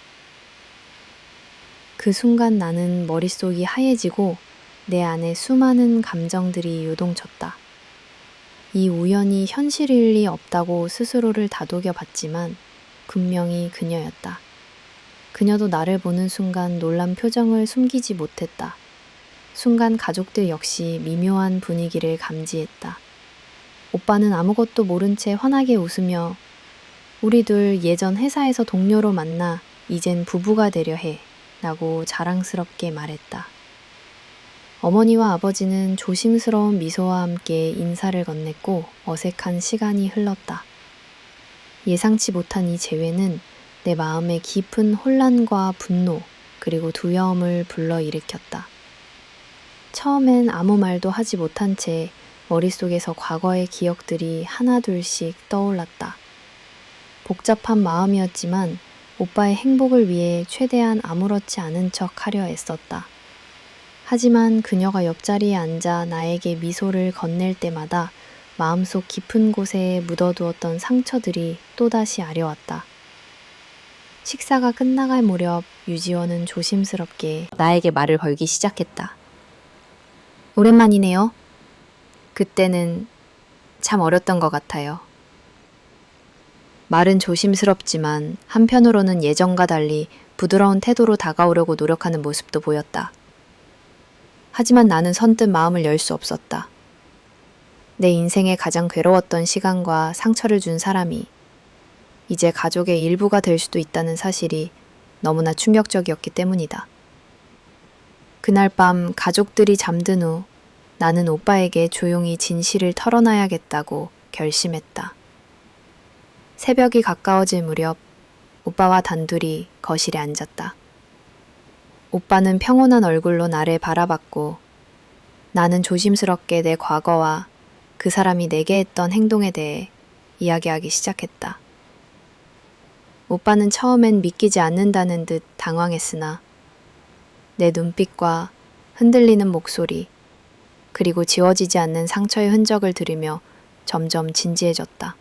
그 순간 나는 머릿속이 하얘지고 내 안에 수많은 감정들이 요동쳤다. 이 우연이 현실일 리 없다고 스스로를 다독여 봤지만 분명히 그녀였다. 그녀도 나를 보는 순간 놀란 표정을 숨기지 못했다. 순간 가족들 역시 미묘한 분위기를 감지했다. 오빠는 아무것도 모른 채 환하게 웃으며 우리 둘 예전 회사에서 동료로 만나 이젠 부부가 되려 해 라고 자랑스럽게 말했다. 어머니와 아버지는 조심스러운 미소와 함께 인사를 건넸고 어색한 시간이 흘렀다. 예상치 못한 이 재회는 내 마음에 깊은 혼란과 분노, 그리고 두려움을 불러일으켰다. 처음엔 아무 말도 하지 못한 채 머릿속에서 과거의 기억들이 하나둘씩 떠올랐다. 복잡한 마음이었지만 오빠의 행복을 위해 최대한 아무렇지 않은 척 하려 애썼다. 하지만 그녀가 옆자리에 앉아 나에게 미소를 건넬 때마다 마음속 깊은 곳에 묻어두었던 상처들이 또다시 아려왔다. 식사가 끝나갈 무렵 유지원은 조심스럽게 나에게 말을 걸기 시작했다. 오랜만이네요. 그때는 참 어렸던 것 같아요. 말은 조심스럽지만 한편으로는 예전과 달리 부드러운 태도로 다가오려고 노력하는 모습도 보였다. 하지만 나는 선뜻 마음을 열 수 없었다. 내 인생에 가장 괴로웠던 시간과 상처를 준 사람이 이제 가족의 일부가 될 수도 있다는 사실이 너무나 충격적이었기 때문이다. 그날 밤 가족들이 잠든 후 나는 오빠에게 조용히 진실을 털어놔야겠다고 결심했다. 새벽이 가까워질 무렵 오빠와 단둘이 거실에 앉았다. 오빠는 평온한 얼굴로 나를 바라봤고 나는 조심스럽게 내 과거와 그 사람이 내게 했던 행동에 대해 이야기하기 시작했다. 오빠는 처음엔 믿기지 않는다는 듯 당황했으나 내 눈빛과 흔들리는 목소리 그리고 지워지지 않는 상처의 흔적을 들으며 점점 진지해졌다.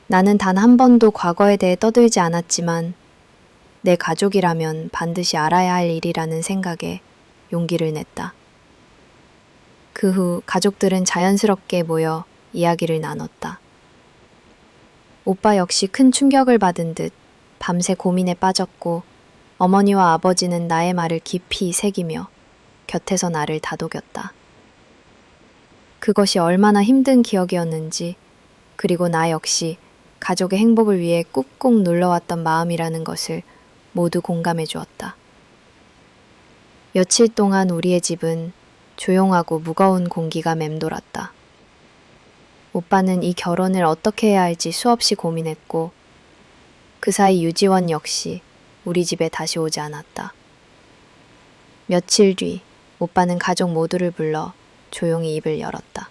나는 단 한 번도 과거에 대해 떠들지 않았지만 내 가족이라면 반드시 알아야 할 일이라는 생각에 용기를 냈다. 그 후 가족들은 자연스럽게 모여 이야기를 나눴다. 오빠 역시 큰 충격을 받은 듯 밤새 고민에 빠졌고 어머니와 아버지는 나의 말을 깊이 새기며 곁에서 나를 다독였다. 그것이 얼마나 힘든 기억이었는지 그리고 나 역시 가족의 행복을 위해 꾹꾹 눌러왔던 마음이라는 것을 모두 공감해 주었다. 며칠 동안 우리의 집은 조용하고 무거운 공기가 맴돌았다. 오빠는 이 결혼을 어떻게 해야 할지 수없이 고민했고 그 사이 유지원 역시 우리 집에 다시 오지 않았다. 며칠 뒤 오빠는 가족 모두를 불러 조용히 입을 열었다.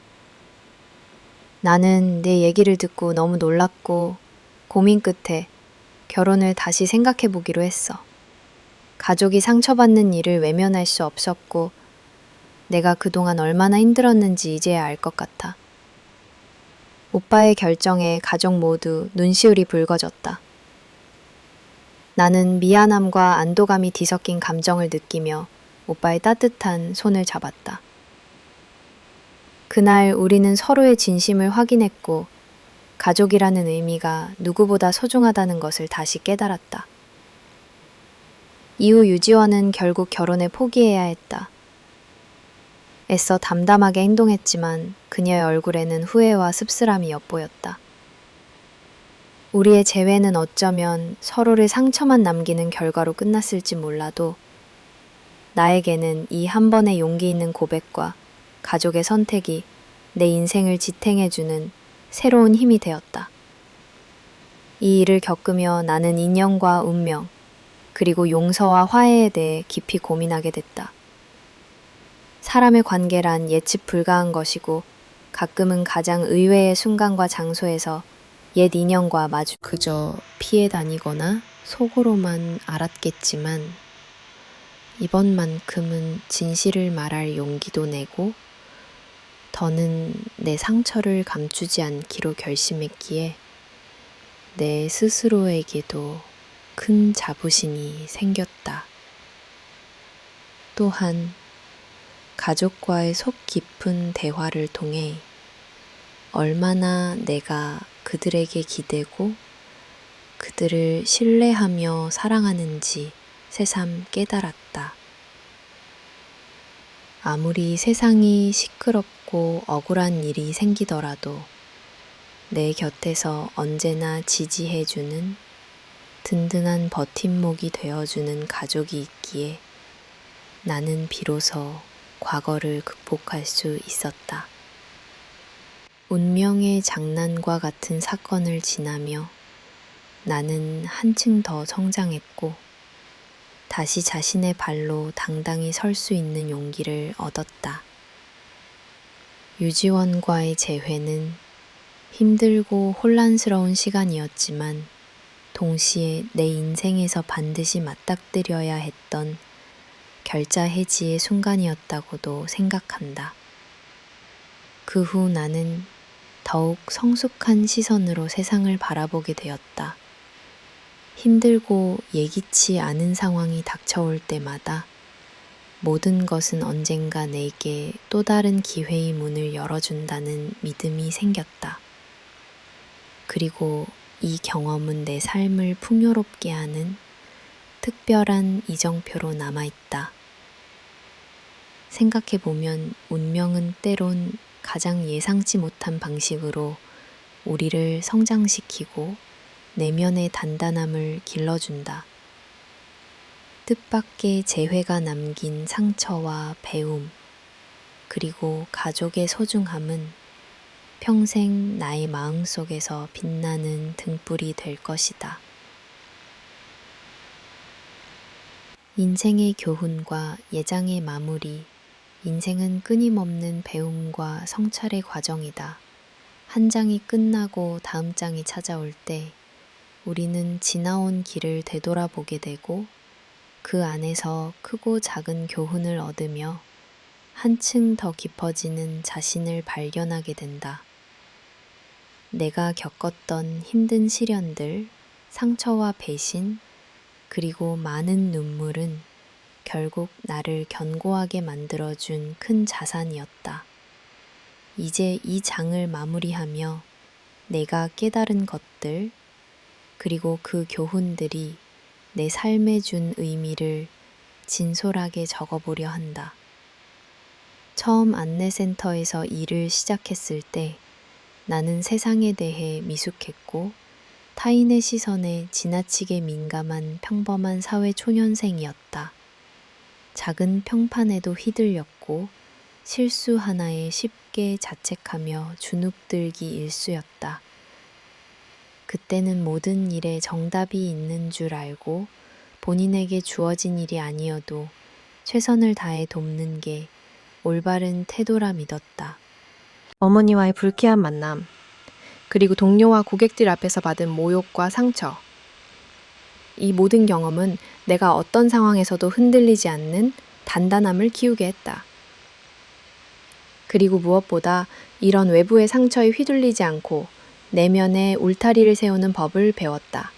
나는 내 얘기를 듣고 너무 놀랐고 고민 끝에 결혼을 다시 생각해 보기로 했어. 가족이 상처받는 일을 외면할 수 없었고 내가 그동안 얼마나 힘들었는지 이제야 알 것 같아. 오빠의 결정에 가족 모두 눈시울이 붉어졌다. 나는 미안함과 안도감이 뒤섞인 감정을 느끼며 오빠의 따뜻한 손을 잡았다. 그날 우리는 서로의 진심을 확인했고 가족이라는 의미가 누구보다 소중하다는 것을 다시 깨달았다. 이후 유지원은 결국 결혼을 포기해야 했다. 애써 담담하게 행동했지만 그녀의 얼굴에는 후회와 씁쓸함이 엿보였다. 우리의 재회는 어쩌면 서로를 상처만 남기는 결과로 끝났을지 몰라도 나에게는 이 한 번의 용기 있는 고백과 가족의 선택이 내 인생을 지탱해주는 새로운 힘이 되었다. 이 일을 겪으며 나는 인연과 운명, 그리고 용서와 화해에 대해 깊이 고민하게 됐다. 사람의 관계란 예측 불가한 것이고 가끔은 가장 의외의 순간과 장소에서 옛 인연과 마주 그저 피해 다니거나 속으로만 알았겠지만 이번만큼은 진실을 말할 용기도 내고 더는 내 상처를 감추지 않기로 결심했기에 내 스스로에게도 큰 자부심이 생겼다. 또한 가족과의 속 깊은 대화를 통해 얼마나 내가 그들에게 기대고 그들을 신뢰하며 사랑하는지 새삼 깨달았다. 아무리 세상이 시끄럽고 억울한 일이 생기더라도 내 곁에서 언제나 지지해주는 든든한 버팀목이 되어주는 가족이 있기에 나는 비로소 과거를 극복할 수 있었다. 운명의 장난과 같은 사건을 지나며 나는 한층 더 성장했고, 다시 자신의 발로 당당히 설 수 있는 용기를 얻었다. 유지원과의 재회는 힘들고 혼란스러운 시간이었지만, 동시에 내 인생에서 반드시 맞닥뜨려야 했던 결자 해지의 순간이었다고도 생각한다. 그 후 나는 더욱 성숙한 시선으로 세상을 바라보게 되었다. 힘들고 예기치 않은 상황이 닥쳐올 때마다 모든 것은 언젠가 내게 또 다른 기회의 문을 열어준다는 믿음이 생겼다. 그리고 이 경험은 내 삶을 풍요롭게 하는 특별한 이정표로 남아있다. 생각해보면 운명은 때론 가장 예상치 못한 방식으로 우리를 성장시키고 내면의 단단함을 길러준다. 뜻밖의 재회가 남긴 상처와 배움, 그리고 가족의 소중함은 평생 나의 마음속에서 빛나는 등불이 될 것이다. 인생의 교훈과 예장의 마무리, 인생은 끊임없는 배움과 성찰의 과정이다. 한 장이 끝나고 다음 장이 찾아올 때 우리는 지나온 길을 되돌아보게 되고 그 안에서 크고 작은 교훈을 얻으며 한층 더 깊어지는 자신을 발견하게 된다. 내가 겪었던 힘든 시련들, 상처와 배신, 그리고 많은 눈물은 결국 나를 견고하게 만들어준 큰 자산이었다. 이제 이 장을 마무리하며 내가 깨달은 것들, 그리고 그 교훈들이 내 삶에 준 의미를 진솔하게 적어보려 한다. 처음 안내센터에서 일을 시작했을 때 나는 세상에 대해 미숙했고 타인의 시선에 지나치게 민감한 평범한 사회 초년생이었다. 작은 평판에도 휘둘렸고 실수 하나에 쉽게 자책하며 주눅들기 일쑤였다. 그때는 모든 일에 정답이 있는 줄 알고 본인에게 주어진 일이 아니어도 최선을 다해 돕는 게 올바른 태도라 믿었다. 어머니와의 불쾌한 만남, 그리고 동료와 고객들 앞에서 받은 모욕과 상처. 이 모든 경험은 내가 어떤 상황에서도 흔들리지 않는 단단함을 키우게 했다. 그리고 무엇보다 이런 외부의 상처에 휘둘리지 않고 내면에 울타리를 세우는 법을 배웠다.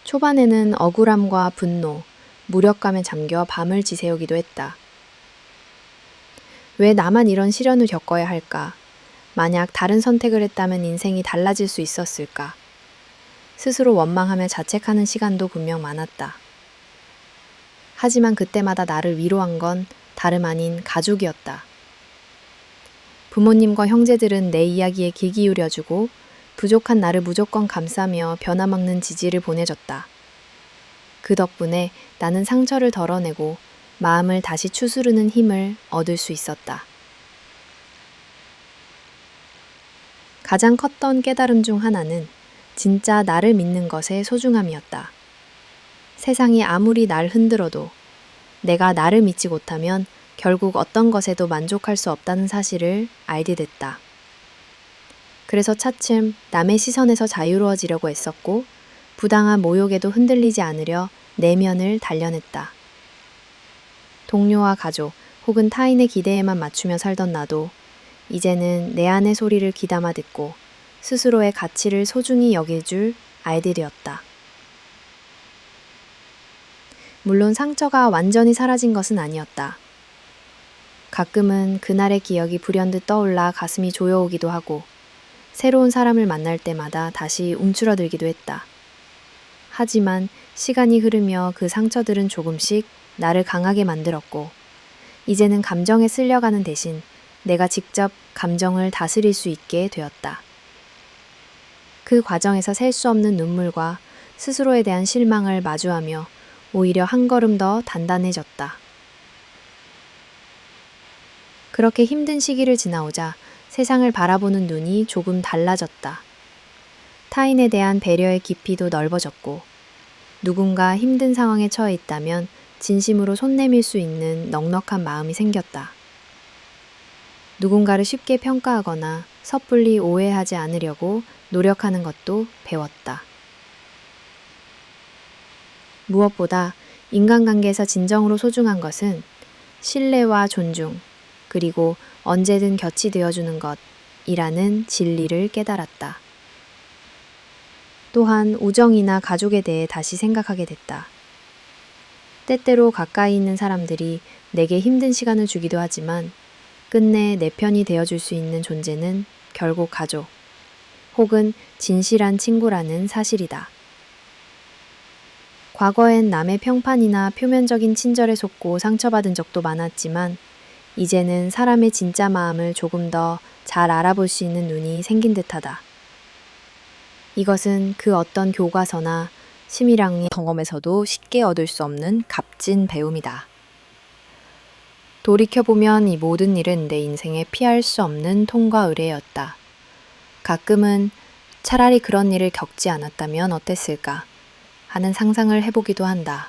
초반에는 억울함과 분노, 무력감에 잠겨 밤을 지새우기도 했다. 왜 나만 이런 시련을 겪어야 할까? 만약 다른 선택을 했다면 인생이 달라질 수 있었을까? 스스로 원망하며 자책하는 시간도 분명 많았다. 하지만 그때마다 나를 위로한 건 다름 아닌 가족이었다. 부모님과 형제들은 내 이야기에 귀 기울여주고 부족한 나를 무조건 감싸며 변화먹는 지지를 보내줬다. 그 덕분에 나는 상처를 덜어내고 마음을 다시 추스르는 힘을 얻을 수 있었다. 가장 컸던 깨달음 중 하나는 진짜 나를 믿는 것의 소중함이었다. 세상이 아무리 날 흔들어도 내가 나를 믿지 못하면 결국 어떤 것에도 만족할 수 없다는 사실을 알게 됐다. 그래서 차츰 남의 시선에서 자유로워지려고 애썼고 부당한 모욕에도 흔들리지 않으려 내면을 단련했다. 동료와 가족 혹은 타인의 기대에만 맞추며 살던 나도 이제는 내 안의 소리를 귀담아 듣고 스스로의 가치를 소중히 여길 줄 알게 되었다. 물론 상처가 완전히 사라진 것은 아니었다. 가끔은 그날의 기억이 불현듯 떠올라 가슴이 조여오기도 하고 새로운 사람을 만날 때마다 다시 움츠러들기도 했다. 하지만 시간이 흐르며 그 상처들은 조금씩 나를 강하게 만들었고 이제는 감정에 쓸려가는 대신 내가 직접 감정을 다스릴 수 있게 되었다. 그 과정에서 셀 수 없는 눈물과 스스로에 대한 실망을 마주하며 오히려 한 걸음 더 단단해졌다. 그렇게 힘든 시기를 지나오자 세상을 바라보는 눈이 조금 달라졌다. 타인에 대한 배려의 깊이도 넓어졌고, 누군가 힘든 상황에 처해 있다면 진심으로 손 내밀 수 있는 넉넉한 마음이 생겼다. 누군가를 쉽게 평가하거나 섣불리 오해하지 않으려고 노력하는 것도 배웠다. 무엇보다 인간관계에서 진정으로 소중한 것은 신뢰와 존중, 그리고 언제든 곁이 되어주는 것이라는 진리를 깨달았다. 또한 우정이나 가족에 대해 다시 생각하게 됐다. 때때로 가까이 있는 사람들이 내게 힘든 시간을 주기도 하지만 끝내 내 편이 되어줄 수 있는 존재는 결국 가족, 혹은 진실한 친구라는 사실이다. 과거엔 남의 평판이나 표면적인 친절에 속고 상처받은 적도 많았지만 이제는 사람의 진짜 마음을 조금 더 잘 알아볼 수 있는 눈이 생긴 듯하다. 이것은 그 어떤 교과서나 심리학의 경험에서도 쉽게 얻을 수 없는 값진 배움이다. 돌이켜보면 이 모든 일은 내 인생에 피할 수 없는 통과 의례였다. 가끔은 차라리 그런 일을 겪지 않았다면 어땠을까 하는 상상을 해보기도 한다.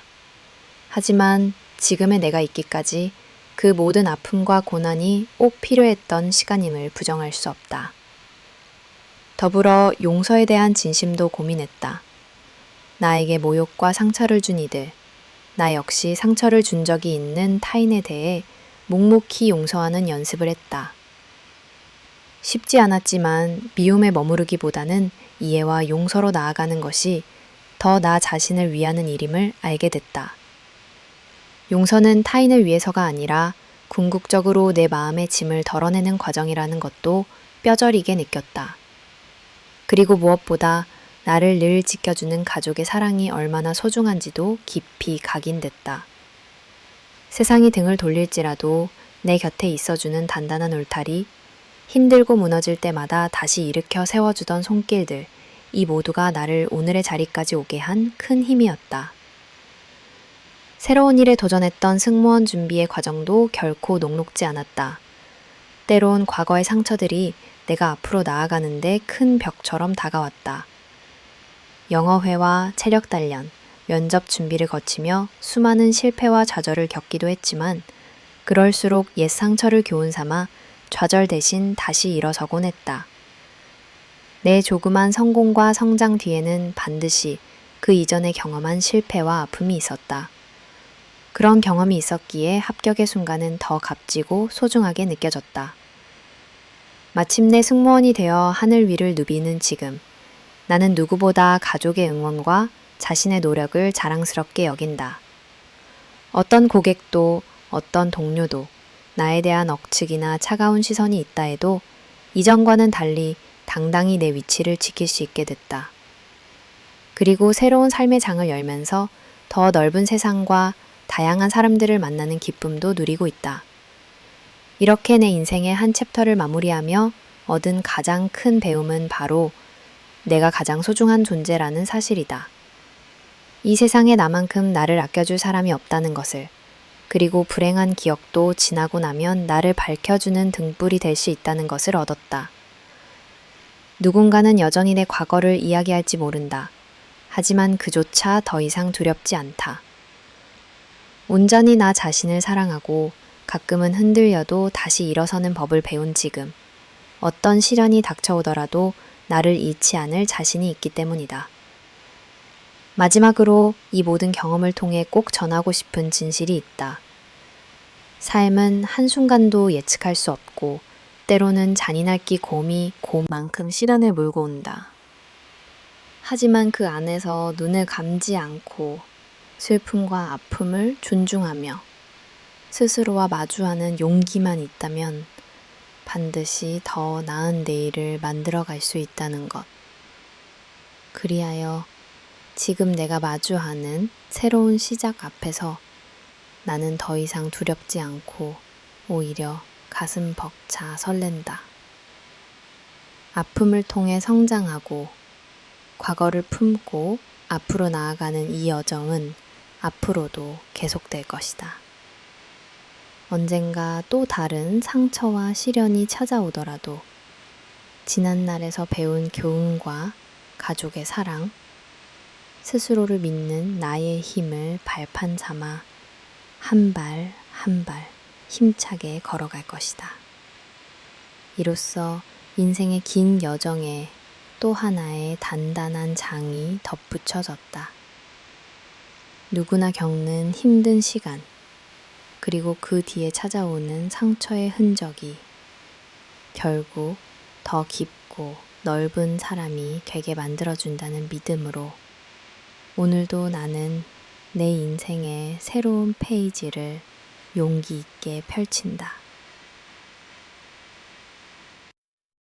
하지만 지금의 내가 있기까지 그 모든 아픔과 고난이 꼭 필요했던 시간임을 부정할 수 없다. 더불어 용서에 대한 진심도 고민했다. 나에게 모욕과 상처를 준 이들, 나 역시 상처를 준 적이 있는 타인에 대해 묵묵히 용서하는 연습을 했다. 쉽지 않았지만 미움에 머무르기보다는 이해와 용서로 나아가는 것이 더 나 자신을 위하는 일임을 알게 됐다. 용서는 타인을 위해서가 아니라 궁극적으로 내 마음의 짐을 덜어내는 과정이라는 것도 뼈저리게 느꼈다. 그리고 무엇보다 나를 늘 지켜주는 가족의 사랑이 얼마나 소중한지도 깊이 각인됐다. 세상이 등을 돌릴지라도 내 곁에 있어주는 단단한 울타리, 힘들고 무너질 때마다 다시 일으켜 세워주던 손길들, 이 모두가 나를 오늘의 자리까지 오게 한 큰 힘이었다. 새로운 일에 도전했던 승무원 준비의 과정도 결코 녹록지 않았다. 때론 과거의 상처들이 내가 앞으로 나아가는데 큰 벽처럼 다가왔다. 영어회화, 체력 단련, 면접 준비를 거치며 수많은 실패와 좌절을 겪기도 했지만 그럴수록 옛 상처를 교훈 삼아 좌절 대신 다시 일어서곤 했다. 내 조그만 성공과 성장 뒤에는 반드시 그 이전에 경험한 실패와 아픔이 있었다. 그런 경험이 있었기에 합격의 순간은 더 값지고 소중하게 느껴졌다. 마침내 승무원이 되어 하늘 위를 누비는 지금, 나는 누구보다 가족의 응원과 자신의 노력을 자랑스럽게 여긴다. 어떤 고객도 어떤 동료도 나에 대한 억측이나 차가운 시선이 있다 해도 이전과는 달리 당당히 내 위치를 지킬 수 있게 됐다. 그리고 새로운 삶의 장을 열면서 더 넓은 세상과 다양한 사람들을 만나는 기쁨도 누리고 있다. 이렇게 내 인생의 한 챕터를 마무리하며 얻은 가장 큰 배움은 바로 내가 가장 소중한 존재라는 사실이다. 이 세상에 나만큼 나를 아껴줄 사람이 없다는 것을, 그리고 불행한 기억도 지나고 나면 나를 밝혀주는 등불이 될 수 있다는 것을 얻었다. 누군가는 여전히 내 과거를 이야기할지 모른다. 하지만 그조차 더 이상 두렵지 않다. 온전히 나 자신을 사랑하고 가끔은 흔들려도 다시 일어서는 법을 배운 지금, 어떤 시련이 닥쳐오더라도 나를 잃지 않을 자신이 있기 때문이다. 마지막으로 이 모든 경험을 통해 꼭 전하고 싶은 진실이 있다. 삶은 한순간도 예측할 수 없고 때로는 잔인할 기 곰이 곰만큼 시련을 몰고 온다. 하지만 그 안에서 눈을 감지 않고 슬픔과 아픔을 존중하며 스스로와 마주하는 용기만 있다면 반드시 더 나은 내일을 만들어갈 수 있다는 것. 그리하여 지금 내가 마주하는 새로운 시작 앞에서 나는 더 이상 두렵지 않고 오히려 가슴 벅차 설렌다. 아픔을 통해 성장하고 과거를 품고 앞으로 나아가는 이 여정은 앞으로도 계속될 것이다. 언젠가 또 다른 상처와 시련이 찾아오더라도 지난 날에서 배운 교훈과 가족의 사랑, 스스로를 믿는 나의 힘을 발판 삼아 한 발 한 발 힘차게 걸어갈 것이다. 이로써 인생의 긴 여정에 또 하나의 단단한 장이 덧붙여졌다. 누구나 겪는 힘든 시간, 그리고 그 뒤에 찾아오는 상처의 흔적이 결국 더 깊고 넓은 사람이 되게 만들어준다는 믿음으로 오늘도 나는 내 인생의 새로운 페이지를 용기 있게 펼친다.